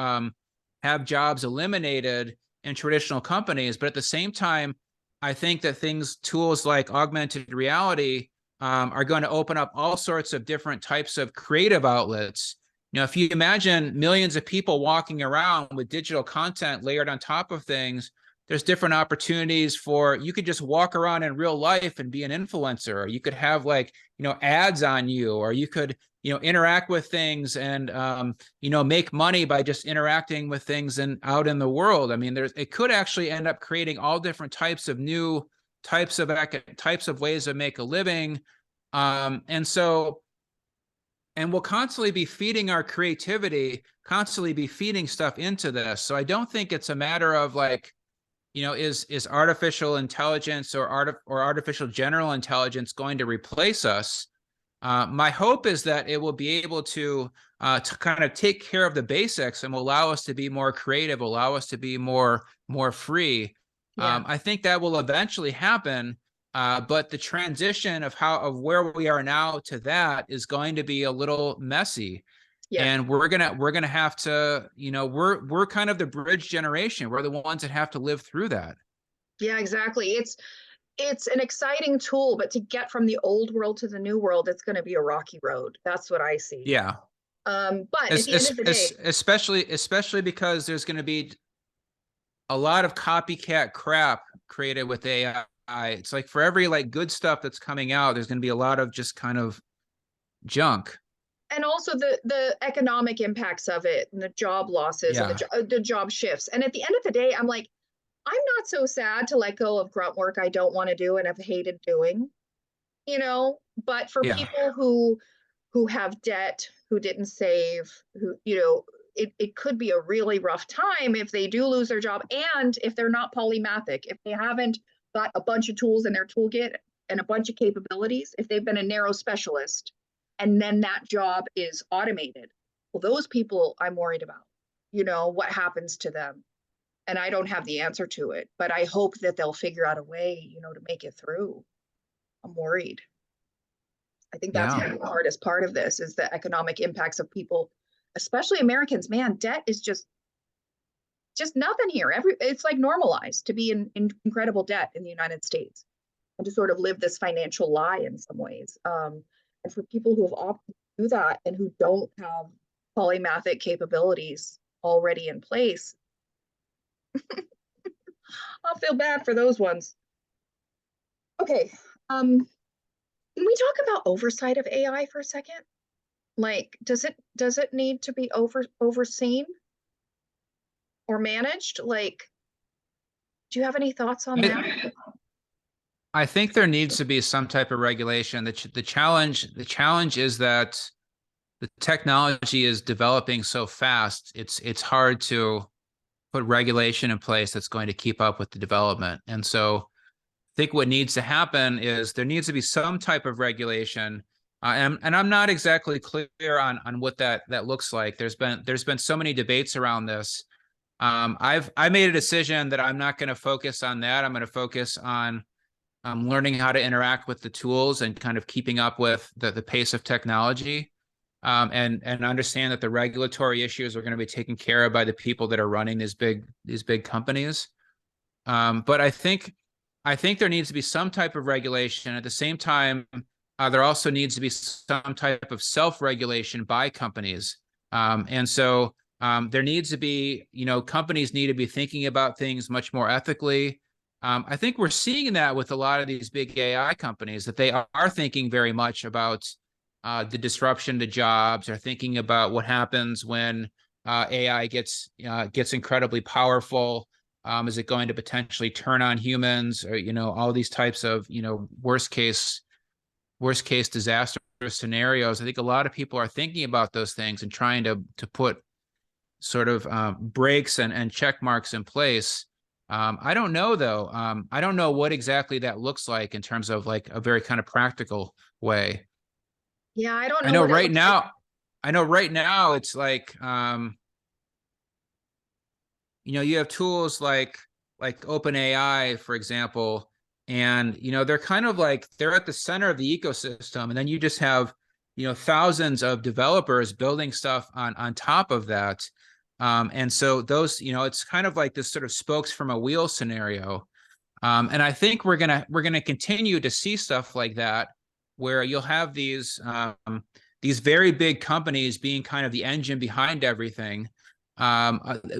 have jobs eliminated in traditional companies. But at the same time, I think that tools like augmented reality are going to open up all sorts of different types of creative outlets. If you imagine millions of people walking around with digital content layered on top of things, there's different opportunities for, you could just walk around in real life and be an influencer, or you could have like, ads on you, or you could, interact with things and, make money by just interacting with things and out in the world. I mean, it could actually end up creating all different types of new types of ways to make a living. And we'll constantly be feeding our creativity, constantly be feeding stuff into this. So I don't think it's a matter of like, is artificial intelligence or artificial general intelligence going to replace us? My hope is that it will be able to kind of take care of the basics and will allow us to be more creative, allow us to be more free. Yeah. I think that will eventually happen, but the transition of where we are now to that is going to be a little messy. Yeah. And we're gonna have to, we're kind of the bridge generation. We're the ones that have to live through that. Yeah, exactly. It's an exciting tool, but to get from the old world to the new world, it's going to be a rocky road. That's what I see. Yeah. But at the end of the day, Especially because there's going to be a lot of copycat crap created with AI. It's like for every like good stuff that's coming out, there's going to be a lot of just kind of junk. and also the economic impacts of it, and the job losses, and Yeah. the job shifts. And at the end of the day, I'm like, I'm not so sad to let go of grunt work I don't want to do and have hated doing, But for Yeah. people who have debt, who didn't save, who, it could be a really rough time if they do lose their job, and if they're not polymathic, if they haven't got a bunch of tools in their toolkit and a bunch of capabilities, if they've been a narrow specialist and then that job is automated. Well, those people I'm worried about, what happens to them. And I don't have the answer to it, but I hope that they'll figure out a way, to make it through. I'm worried. I think that's Yeah. the hardest part of this is the economic impacts of people, especially Americans. Man, debt is just nothing here. It's like normalized to be in incredible debt in the United States and to sort of live this financial lie in some ways. And for people who have opted to do that and who don't have polymathic capabilities already in place, I'll feel bad for those ones. Okay. Can we talk about oversight of AI for a second? Like, does it need to be overseen or managed? Like, do you have any thoughts on that? I think there needs to be some type of regulation. The challenge is that the technology is developing so fast. It's hard to put regulation in place that's going to keep up with the development. And so I think what needs to happen is there needs to be some type of regulation. And I'm not exactly clear on what that looks like. There's been so many debates around this. I made a decision that I'm not going to focus on that. I'm going to focus on learning how to interact with the tools and kind of keeping up with the pace of technology, and understand that the regulatory issues are going to be taken care of by the people that are running these big companies. But I think there needs to be some type of regulation. At the same time, there also needs to be some type of self-regulation by companies. And so there needs to be, companies need to be thinking about things much more ethically. I think we're seeing that with a lot of these big AI companies, that they are thinking very much about the disruption to jobs, or thinking about what happens when AI gets incredibly powerful. Is it going to potentially turn on humans, or all these types of worst case disaster scenarios? I think a lot of people are thinking about those things and trying to put sort of breaks and check marks in place. I don't know though. I don't know what exactly that looks like in terms of like a very kind of practical way. Yeah, I don't I know know what it right looks like. now, I know right now it's like you have tools like OpenAI, for example, and they're kind of like they're at the center of the ecosystem, and then you just have thousands of developers building stuff on top of that. And so those, it's kind of like this sort of spokes from a wheel scenario. And I think we're gonna continue to see stuff like that, where you'll have these very big companies being kind of the engine behind everything.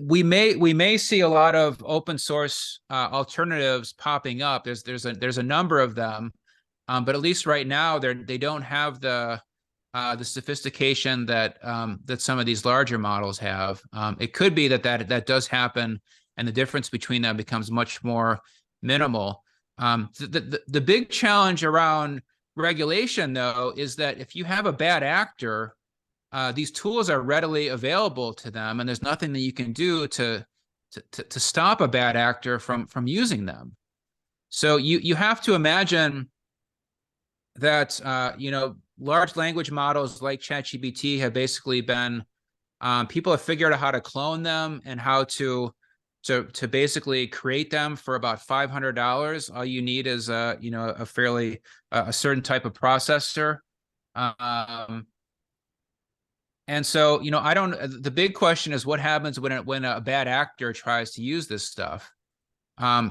We may see a lot of open source alternatives popping up. There's a number of them, but at least right now they don't have the sophistication that some of these larger models have. It could be that does happen, and the difference between them becomes much more minimal. The big challenge around regulation, though, is that if you have a bad actor, these tools are readily available to them, and there's nothing that you can do to stop a bad actor from using them. So you have to imagine that large language models like ChatGPT have basically been people have figured out how to clone them and how to basically create them for about $500. All you need is a fairly a certain type of processor. Um, and so I don't. The big question is what happens when a bad actor tries to use this stuff.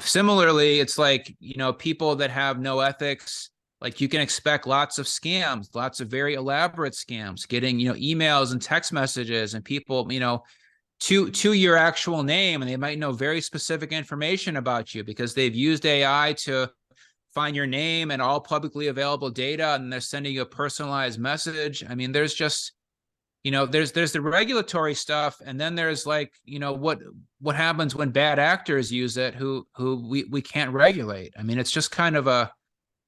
Similarly, it's like people that have no ethics. Like you can expect lots of scams, lots of very elaborate scams, getting emails and text messages, and people to your actual name, and they might know very specific information about you because they've used AI to find your name and all publicly available data, and they're sending you a personalized message. I mean, there's just there's the regulatory stuff, and then there's like what happens when bad actors use it who we can't regulate. I mean, it's just kind of a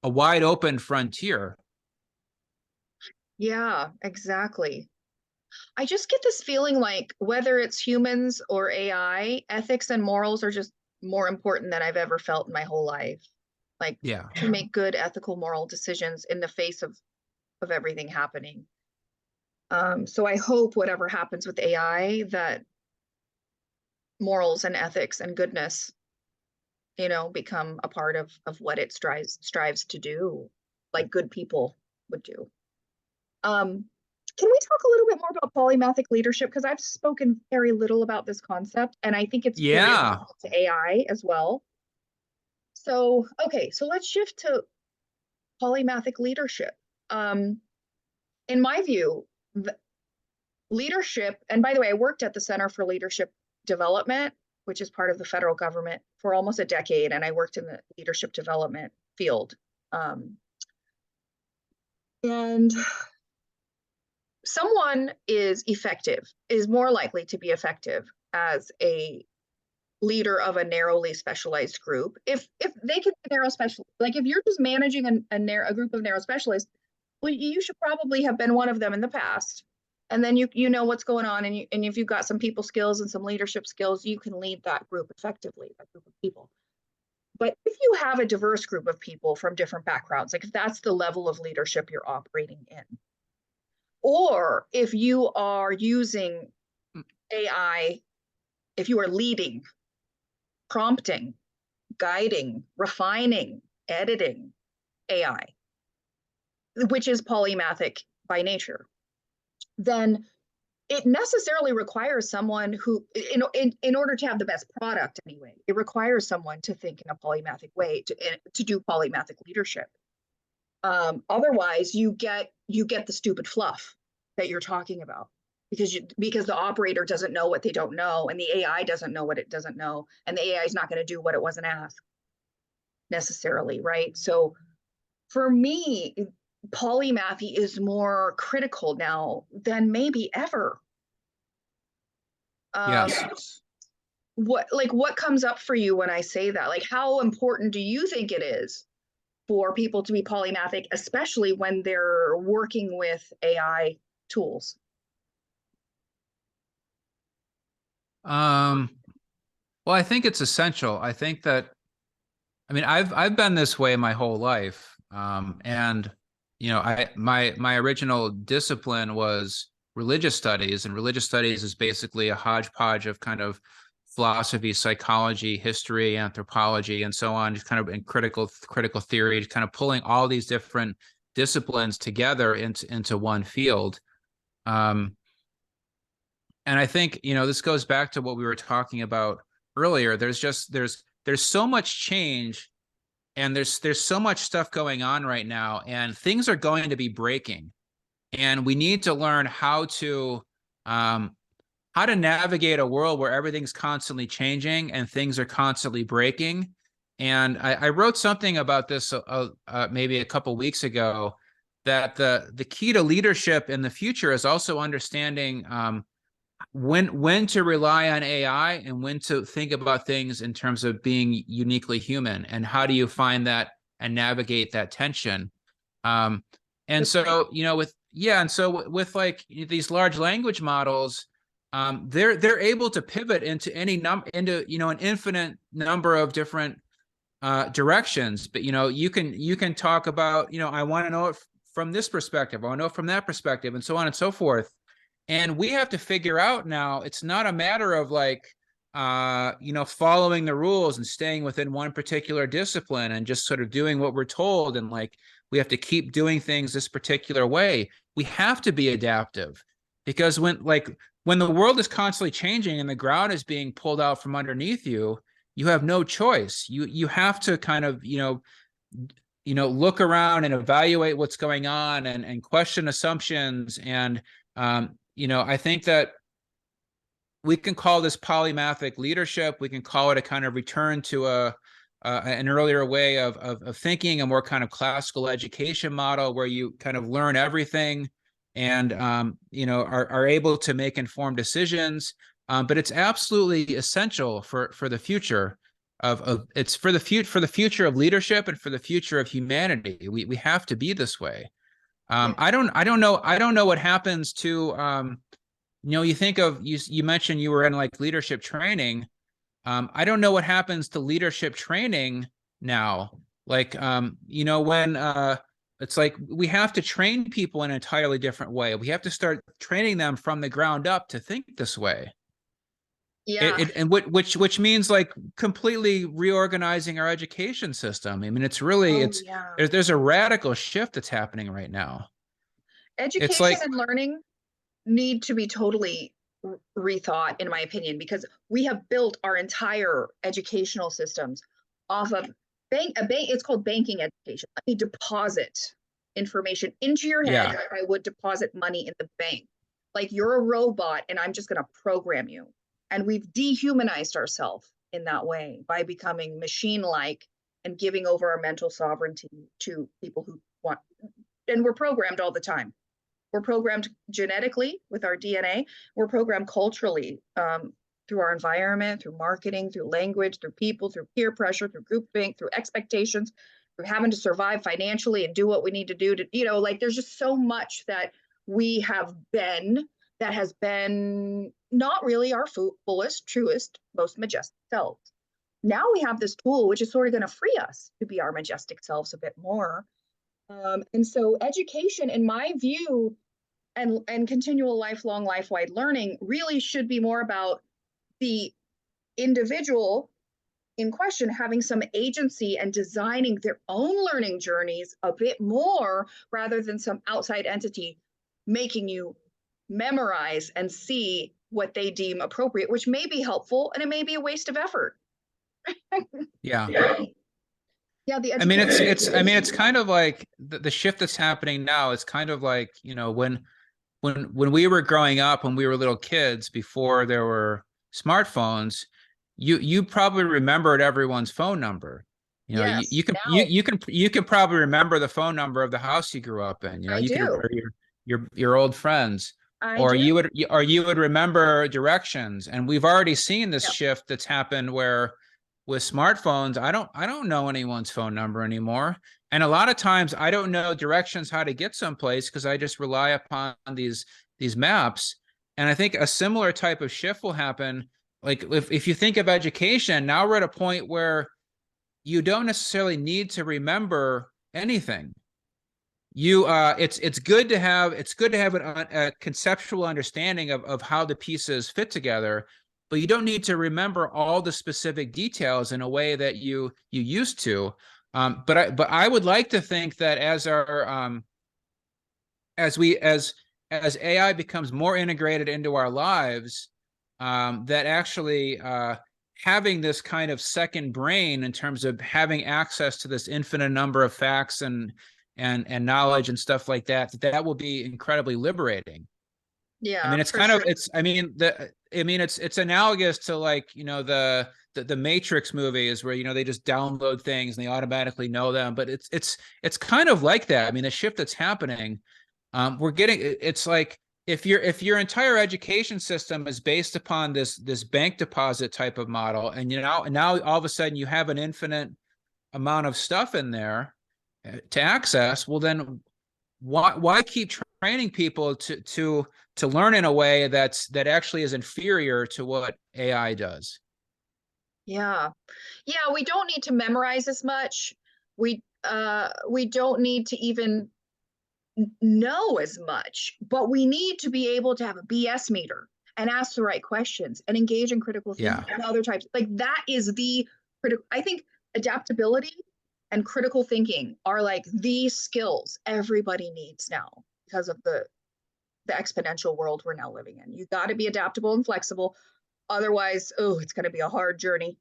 wide open frontier. Yeah, exactly. I just get this feeling like whether it's humans or AI, ethics and morals are just more important than I've ever felt in my whole life. Like Yeah. to make good ethical moral decisions in the face of everything happening. So I hope whatever happens with AI, that morals and ethics and goodness, become a part of what it strives to do, like good people would do. Um, can we talk a little bit more about polymathic leadership? Because I've spoken very little about this concept, and I think it's very Yeah. applicable to AI as well. So, okay, so let's shift to polymathic leadership. In my view, leadership, and by the way, I worked at the Center for Leadership Development, which is part of the federal government, for almost a decade, and I worked in the leadership development field. And someone is more likely to be effective as a leader of a narrowly specialized group if they can be narrow specialists. Like if you're just managing a group of narrow specialists, well, you should probably have been one of them in the past. And then you know what's going on, and if you've got some people skills and some leadership skills, you can lead that group effectively, that group of people. But if you have a diverse group of people from different backgrounds, like if that's the level of leadership you're operating in, or if you are using AI, if you are leading, prompting, guiding, refining, editing AI, which is polymathic by nature, then it necessarily requires someone who, in order to have the best product anyway, it requires someone to think in a polymathic way to do polymathic leadership. Otherwise, you get the stupid fluff that you're talking about because the operator doesn't know what they don't know, and the AI doesn't know what it doesn't know, and the AI is not going to do what it wasn't asked necessarily, right? So for me, polymathy is more critical now than maybe ever. Yes. What comes up for you when I say that? Like, how important do you think it is for people to be polymathic, especially when they're working with AI tools? Well, I think it's essential. I think that, I mean, I've been this way my whole life. And my original discipline was religious studies, and religious studies is basically a hodgepodge of kind of philosophy, psychology, history, anthropology, and so on, just kind of in critical theory, kind of pulling all these different disciplines together into one field. Um, and I think, this goes back to what we were talking about earlier. There's so much change, and there's so much stuff going on right now, and things are going to be breaking, and we need to learn um, how to navigate a world where everything's constantly changing and things are constantly breaking. And I wrote something about this maybe a couple weeks ago, that the key to leadership in the future is also understanding when to rely on AI and when to think about things in terms of being uniquely human, and how do you find that and navigate that tension. Um, and Good point. so, with like these large language models, they're able to pivot into into an infinite number of different directions. But you can talk about, I want to know it from this perspective, I want to know it from that perspective, and so on and so forth. And we have to figure out now, it's not a matter of like, following the rules and staying within one particular discipline and just sort of doing what we're told. And like, we have to keep doing things this particular way. We have to be adaptive, because when the world is constantly changing and the ground is being pulled out from underneath you, you have no choice. You have to kind of, look around and evaluate what's going on, and question assumptions. And I think that we can call this polymathic leadership. We can call it a kind of return to an earlier way of thinking, a more kind of classical education model where you kind of learn everything and are able to make informed decisions. But it's absolutely essential for the future it's for the future of leadership and for the future of humanity. We have to be this way. Yeah. I don't know what happens to you think of, you mentioned you were in like leadership training. I don't know what happens to leadership training now. Like when it's like we have to train people in an entirely different way. We have to start training them from the ground up to think this way. Yeah. And which means like completely reorganizing our education system. I mean, it's really Oh, it's yeah. there's a radical shift that's happening right now. It's Education like, and learning need to be totally rethought, in my opinion, because we have built our entire educational systems off of bank. It's called banking education. Let me deposit information into your head yeah, like I would deposit money in the bank. Like you're a robot and I'm just going to program you. And we've dehumanized ourselves in that way by becoming machine like and giving over our mental sovereignty to people who want. And we're programmed all the time. We're programmed genetically with our DNA. We're programmed culturally through our environment, through marketing, through language, through people, through peer pressure, through groupthink, through expectations, through having to survive financially and do what we need to do to, like there's just so much that we have been that has been not really our fullest, truest, most majestic selves. Now we have this tool which is sort of going to free us to be our majestic selves a bit more. And so education, in my view, and continual lifelong life-wide learning really should be more about the individual in question having some agency and designing their own learning journeys a bit more rather than some outside entity making you memorize and see what they deem appropriate, which may be helpful and it may be a waste of effort. Yeah. Yeah, the I mean, education. it's kind of like the shift that's happening now. It's kind of like, you know, when we were growing up, when we were little kids, before there were smartphones, you probably remembered everyone's phone number. You know, Yes, now you can probably remember the phone number of the house you grew up in. You know, I you could do. remember your old friends, I or do. you would remember directions. And we've already seen this Yep. shift that's happened where with smartphones, I don't know anyone's phone number anymore. And a lot of times I don't know directions how to get someplace because I just rely upon these maps. And I think a similar type of shift will happen. Like if you think of education, now we're at a point where you don't necessarily need to remember anything. You it's good to have a conceptual understanding of how the pieces fit together, but you don't need to remember all the specific details in a way that you used to. But I would like to think that as our as we as AI becomes more integrated into our lives, that actually having this kind of second brain in terms of having access to this infinite number of facts and knowledge and stuff like that, that will be incredibly liberating. I Yeah, mean, it's for kind of sure. it's analogous to, like, you know, the Matrix movies where, you know, they just download things and they automatically know them. But it's kind of like that. I mean, the shift that's happening, we're getting, it's like if your entire education system is based upon this bank deposit type of model, and now all of a sudden you have an infinite amount of stuff in there to access, well then why keep training people to learn in a way that actually is inferior to what AI does? Yeah. Yeah, we don't need to memorize as much. We don't need to even know as much, but we need to be able to have a BS meter and ask the right questions and engage in critical thinking Yeah. and other types. Like that is the critical. I think adaptability and critical thinking are like the skills everybody needs now because of the exponential world we're now living in. You got to be adaptable and flexible. Otherwise, oh, it's going to be a hard journey.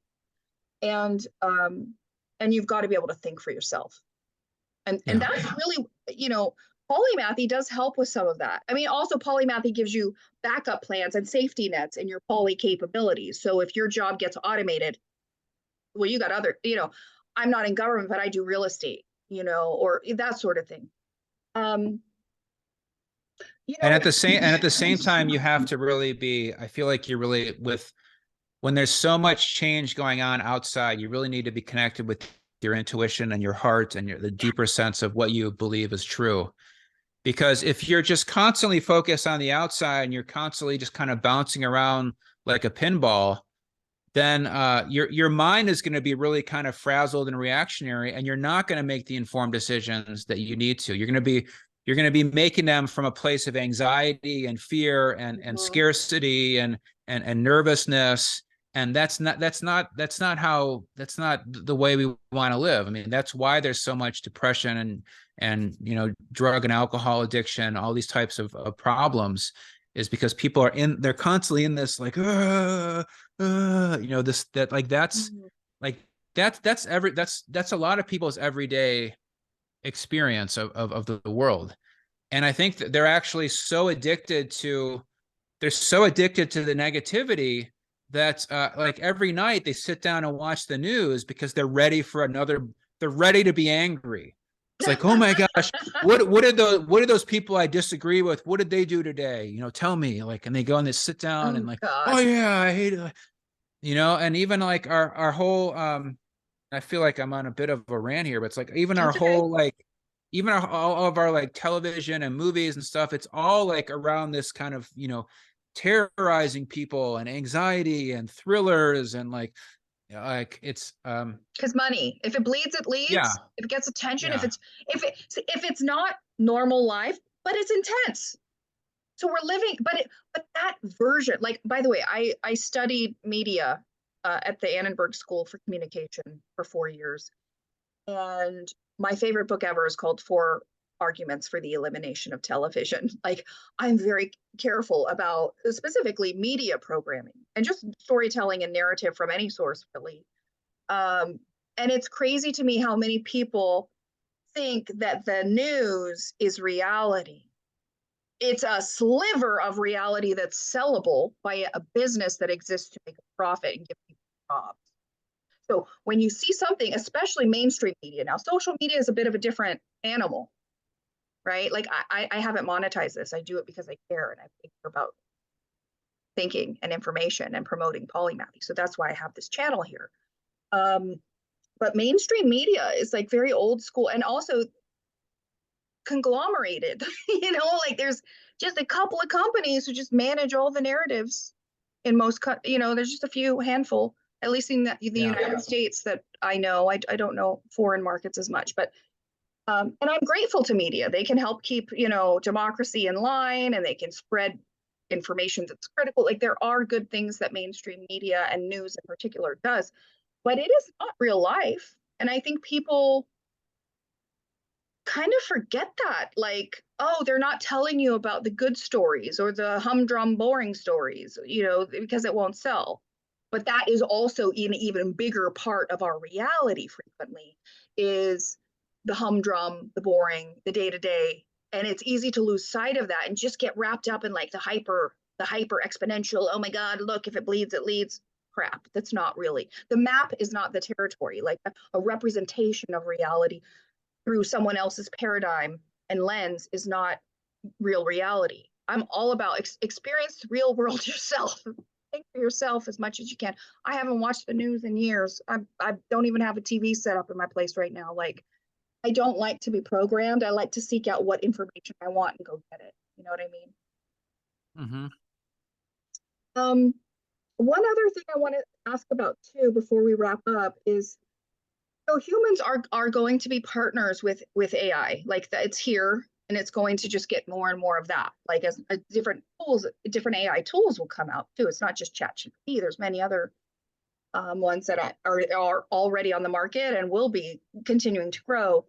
And and you've got to be able to think for yourself. And Yeah. that's really, polymathy does help with some of that. I mean, also polymathy gives you backup plans and safety nets in your poly capabilities. So if your job gets automated, well, you got other, I'm not in government, but I do real estate, or that sort of thing. Um, you And know, at the same time, you have to really be, I feel like you're really with when there's so much change going on outside, you really need to be connected with your intuition and your heart and the deeper sense of what you believe is true. Because if you're just constantly focused on the outside and you're constantly just kind of bouncing around like a pinball, then your mind is going to be really kind of frazzled and reactionary, and you're not going to make the informed decisions that you need to. You're going to be making them from a place of anxiety and fear and mhm, scarcity and nervousness. And that's not the way we want to live. I mean, that's why there's so much depression and drug and alcohol addiction, all these types of problems, is because people they're constantly in this like this that like that's mhm. like that's a lot of people's everyday experience of the world. And I think that they're so addicted to the negativity that like every night they sit down and watch the news because they're ready to be angry. It's like, oh my gosh, what did those people I disagree with, what did they do today? Tell me. Like, and they go and they sit down and Oh like, oh God. yeah, I hate it. And even like our whole I feel like I'm on a bit of a rant here, but it's like even our That's okay. whole like even all of our like television and movies and stuff, it's all like around this kind of, terrorizing people and anxiety and thrillers and like it's Because money, if it bleeds, it yeah, leads. If it gets attention, yeah, if it's not normal life, but it's intense. So we're living, but that version, like, by the way, I studied media at the Annenberg School for Communication for 4 years. And my favorite book ever is called Four Arguments for the Elimination of Television. Like, I'm very careful about specifically media programming and just storytelling and narrative from any source, really. And it's crazy to me how many people think that the news is reality. It's a sliver of reality that's sellable by a business that exists to make a profit and give people jobs. So when you see something, especially mainstream media, now social media is a bit of a different animal, right? Like I haven't monetized this. I do it because I care and I think about thinking and information and promoting Polymathic. So that's why I have this channel here. But mainstream media is like very old school and also conglomerated. Like there's just a couple of companies who just manage all the narratives in most, there's just a few handful, at least in the yeah, United States that I know. I don't know foreign markets as much, but and I'm grateful to media. They can help keep, democracy in line and they can spread information that's critical. Like there are good things that mainstream media and news in particular does, but it is not real life. And I think people kind of forget that. Like, oh, they're not telling you about the good stories or the humdrum boring stories, because it won't sell. But that is also an even bigger part of our reality frequently is the humdrum, the boring, the day-to-day. And it's easy to lose sight of that and just get wrapped up in like the hyper exponential, oh my God, look, if it bleeds, it leads. Crap. That's not really. The map is not the territory. Like a representation of reality through someone else's paradigm and lens is not real reality. I'm all about experience real world yourself. Think for yourself as much as you can. I haven't watched the news in years. I don't even have a TV set up in my place right now. Like, I don't like to be programmed. I like to seek out what information I want and go get it. You know what I mean? mm-hmm. Um, One other thing I want to ask about too before we wrap up is so humans are going to be partners with AI. Like that, it's here, and it's going to just get more and more of that. Like as different tools, different AI tools will come out too. It's not just ChatGPT. There's many other ones that are already on the market and will be continuing to grow.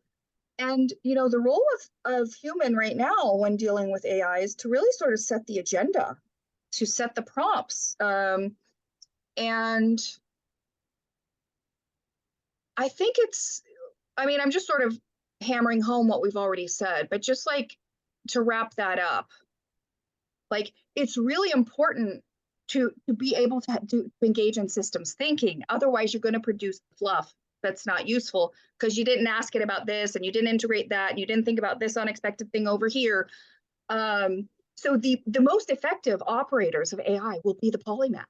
And the role of human right now when dealing with AI is to really sort of set the agenda, to set the prompts, and I think I'm just sort of hammering home what we've already said, but just like to wrap that up, like it's really important to be able to engage in systems thinking. Otherwise, you're going to produce fluff that's not useful because you didn't ask it about this and you didn't integrate that and you didn't think about this unexpected thing over here. So the most effective operators of AI will be the polymaths.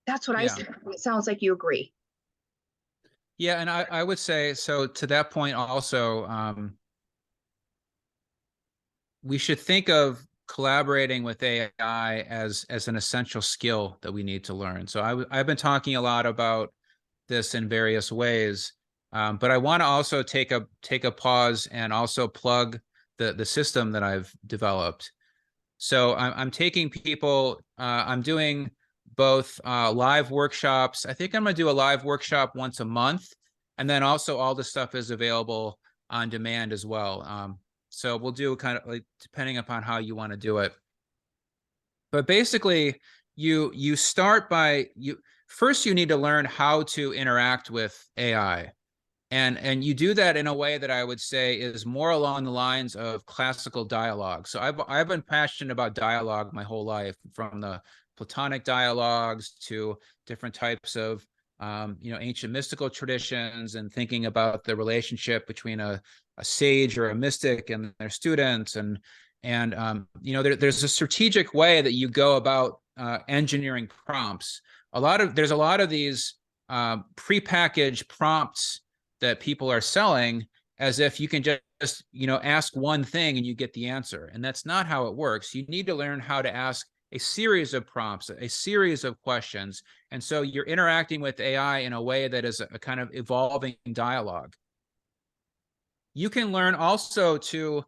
That's what I Yeah. say. It sounds like you agree. Yeah, and I would say so to that point also, we should think of collaborating with AI as an essential skill that we need to learn. So I've been talking a lot about this in various ways, but I want to also take a pause and also plug the system that I've developed. So I'm taking people, I'm doing both live workshops. I think I'm going to do a live workshop once a month. And then also all the stuff is available on demand as well. So we'll do kind of like depending upon how you want to do it. But basically, you start by first you need to learn how to interact with AI. And you do that in a way that I would say is more along the lines of classical dialogue. So I've been passionate about dialogue my whole life, from the Platonic dialogues to different types of ancient mystical traditions, and thinking about the relationship between a sage or a mystic and their students. There's a strategic way that you go about engineering prompts. There's a lot of these prepackaged prompts that people are selling, as if you can just, ask one thing and you get the answer. And that's not how it works. You need to learn how to ask a series of prompts, a series of questions. And so you're interacting with AI in a way that is a kind of evolving dialogue. You can learn also to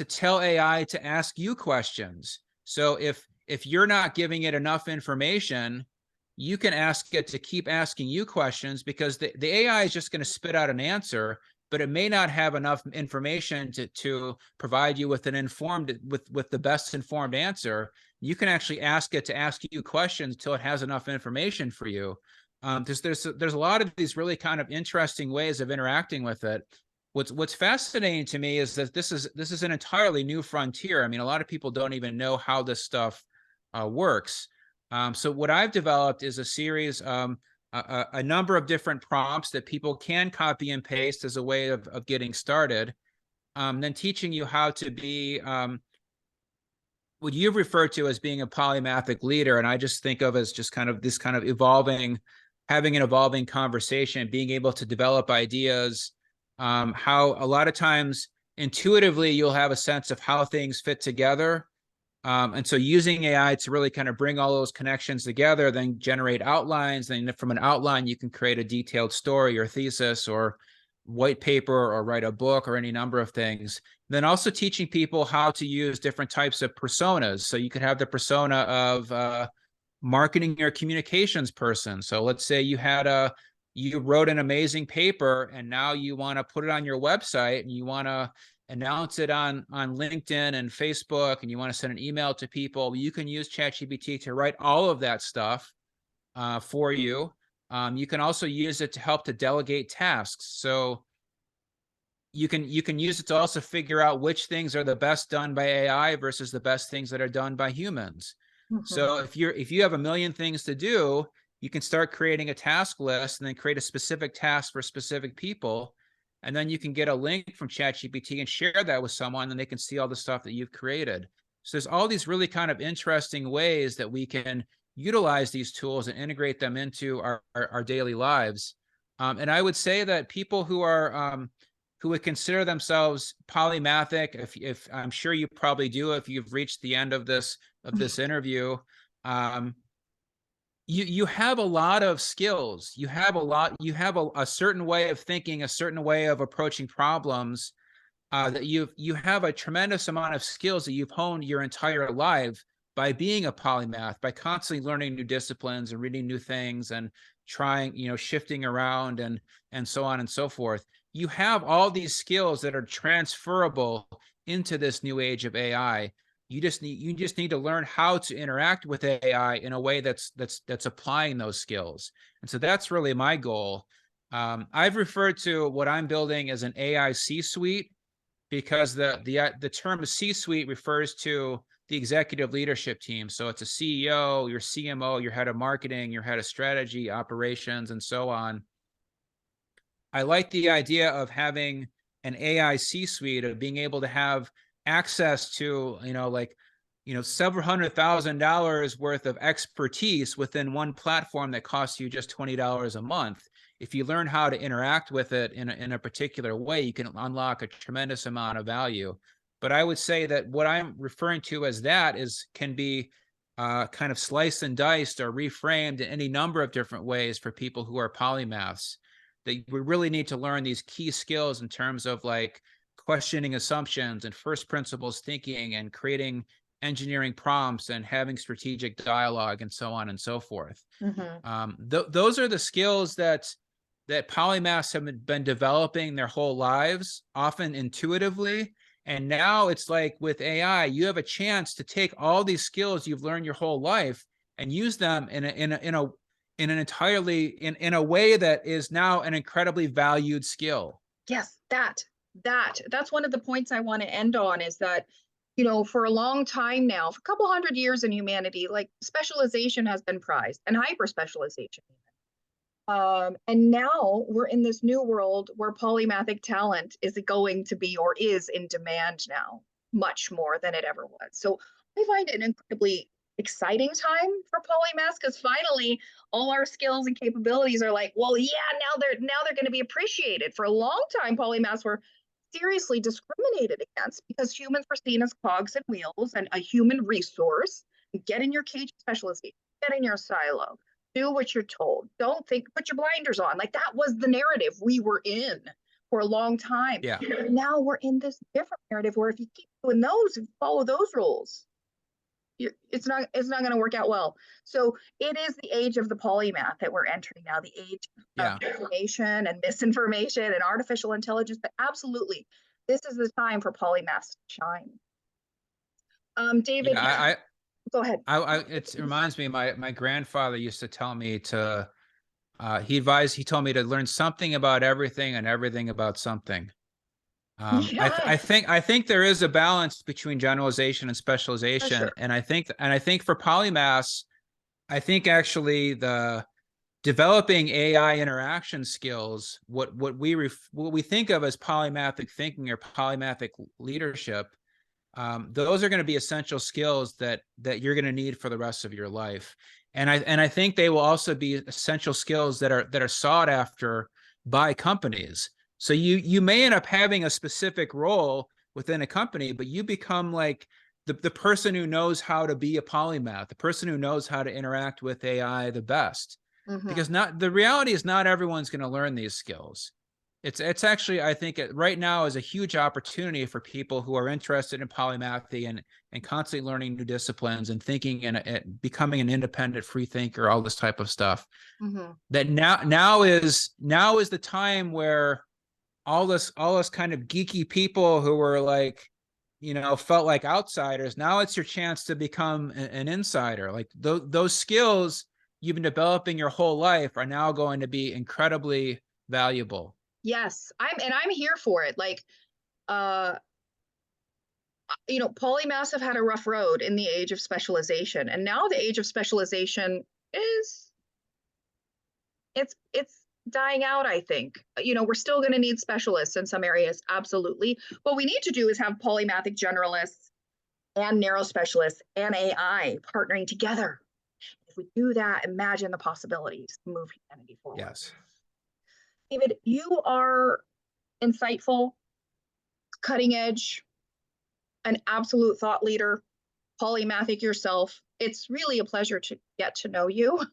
tell AI to ask you questions. So if you're not giving it enough information, you can ask it to keep asking you questions, because the AI is just going to spit out an answer, but it may not have enough information to provide you with an informed with the best informed answer. You can actually ask it to ask you questions until it has enough information for you. There's a lot of these really kind of interesting ways of interacting with it. What's fascinating to me is that this is an entirely new frontier. I mean, a lot of people don't even know how this stuff works. So what I've developed is a series, a number of different prompts that people can copy and paste as a way of getting started. Then teaching you how to be what you've referred to as being a polymathic leader, and I just think of as just kind of this kind of evolving, having an evolving conversation, being able to develop ideas. How a lot of times intuitively you'll have a sense of how things fit together. And so using AI to really kind of bring all those connections together, then generate outlines. Then from an outline, you can create a detailed story or thesis or white paper or write a book or any number of things. Then also teaching people how to use different types of personas. So you could have the persona of marketing or communications person. So let's say you wrote an amazing paper and now you want to put it on your website and you want to announce it on LinkedIn and Facebook, and you want to send an email to people. You can use ChatGPT to write all of that stuff for you. You can also use it to help to delegate tasks. So you can use it to also figure out which things are the best done by AI versus the best things that are done by humans. So if you have a million things to do, you can start creating a task list and then create a specific task for specific people. And then you can get a link from ChatGPT and share that with someone, and they can see all the stuff that you've created. So there's all these really kind of interesting ways that we can utilize these tools and integrate them into our daily lives. And I would say that people who would consider themselves polymathic, if I'm sure you probably do, if you've reached the end of this interview, you have a lot of skills. You have a certain way of thinking, a certain way of approaching problems, that you have a tremendous amount of skills that you've honed your entire life by being a polymath, by constantly learning new disciplines and reading new things and trying, shifting around and so on and so forth. You have all these skills that are transferable into this new age of AI. You just need to learn how to interact with AI in a way that's applying those skills. And so that's really my goal. I've referred to what I'm building as an AI C-suite, because the term C-suite refers to the executive leadership team. So it's a CEO, your CMO, your head of marketing, your head of strategy, operations, and so on. I like the idea of having an AI C-suite, of being able to have access to, several $100,000 worth of expertise within one platform that costs you just $20 a month. If you learn how to interact with it in a particular way, you can unlock a tremendous amount of value. But I would say that what I'm referring to as that can be kind of sliced and diced or reframed in any number of different ways for people who are polymaths. That we really need to learn these key skills in terms of like questioning assumptions and first principles thinking and creating engineering prompts and having strategic dialogue and so on and so forth. Those are the skills that polymaths have been developing their whole lives, often intuitively. And now it's like with AI, you have a chance to take all these skills you've learned your whole life and use them in a way that is now an incredibly valued skill. Yes, that's one of the points I want to end on, is that, for a long time now, for a couple hundred years in humanity, like specialization has been prized, and hyper specialization. And now we're in this new world where polymathic talent is going to be, or is in demand now, much more than it ever was. So I find it incredibly exciting time for polymaths because finally all our skills and capabilities are like, well, yeah, now they're going to be appreciated. For a long time, polymaths were seriously discriminated against because humans were seen as cogs and wheels and a human resource. Get in your cage of specialization, get in your silo, do what you're told. Don't think, put your blinders on. Like that was the narrative we were in for a long time. Yeah. Now we're in this different narrative where if you keep doing those and follow those rules, it's not going to work out well. So it is the age of the polymath that we're entering now, the age Yeah. of information and misinformation and artificial intelligence. But absolutely, this is the time for polymaths to shine. David, Yeah, go ahead. it reminds me, my grandfather used to tell me to, he told me to learn something about everything and everything about something. I think there is a balance between generalization and specialization, sure. and I think for polymaths, I think actually the developing AI interaction skills, what we think of as polymathic thinking or polymathic leadership, those are going to be essential skills that you're going to need for the rest of your life. And I think they will also be essential skills that are sought after by companies. So you may end up having a specific role within a company, but you become like the person who knows how to be a polymath, the person who knows how to interact with AI the best. Because the reality is not everyone's going to learn these skills. It's actually, I think right now is a huge opportunity for people who are interested in polymathy and constantly learning new disciplines and thinking and becoming an independent free thinker, all this type of stuff. That now is the time where all this kind of geeky people who were like, felt like outsiders. Now it's your chance to become an insider. Like those skills you've been developing your whole life are now going to be incredibly valuable. Yes, I'm here for it. Like, polymaths have had a rough road in the age of specialization, and now the age of specialization is it's dying out. I think we're still going to need specialists in some areas, absolutely. What we need to do is have polymathic generalists and narrow specialists and AI partnering together. If we do that, imagine the possibilities to move humanity forward. Yes. David, you are insightful, cutting edge, an absolute thought leader, polymathic yourself. It's really a pleasure to get to know you.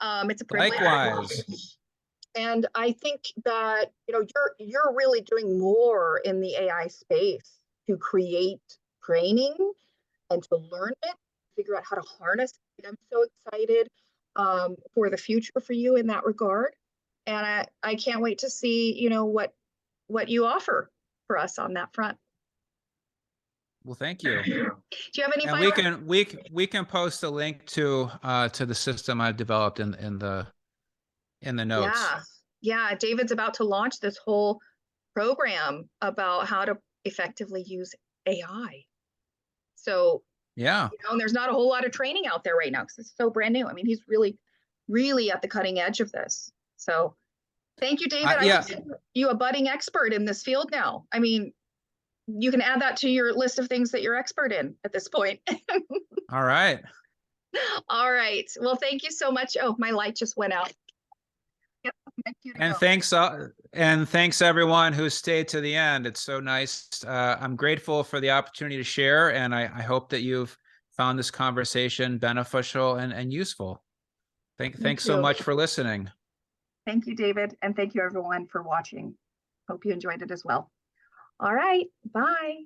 It's a privilege. Likewise. And I think that you're really doing more in the AI space to create training and to learn it, figure out how to harness it. I'm so excited for the future for you in that regard. And I can't wait to see, what you offer for us on that front. Well, thank you. Do you have any And final? we can post a link to the system I've developed in the notes. Yeah. David's about to launch this whole program about how to effectively use AI. So Yeah. and there's not a whole lot of training out there right now because it's so brand new. I mean, he's really, really at the cutting edge of this. So thank you, David. I consider you a budding expert in this field now. I mean, you can add that to your list of things that you're expert in at this point. All right. All right. Well, thank you so much. Oh, my light just went out. Yep, and thanks everyone who stayed to the end. It's so nice. I'm grateful for the opportunity to share, and I hope that you've found this conversation beneficial and useful. Thanks so much for listening. Thank you, David, and thank you everyone for watching. Hope you enjoyed it as well. All right, bye.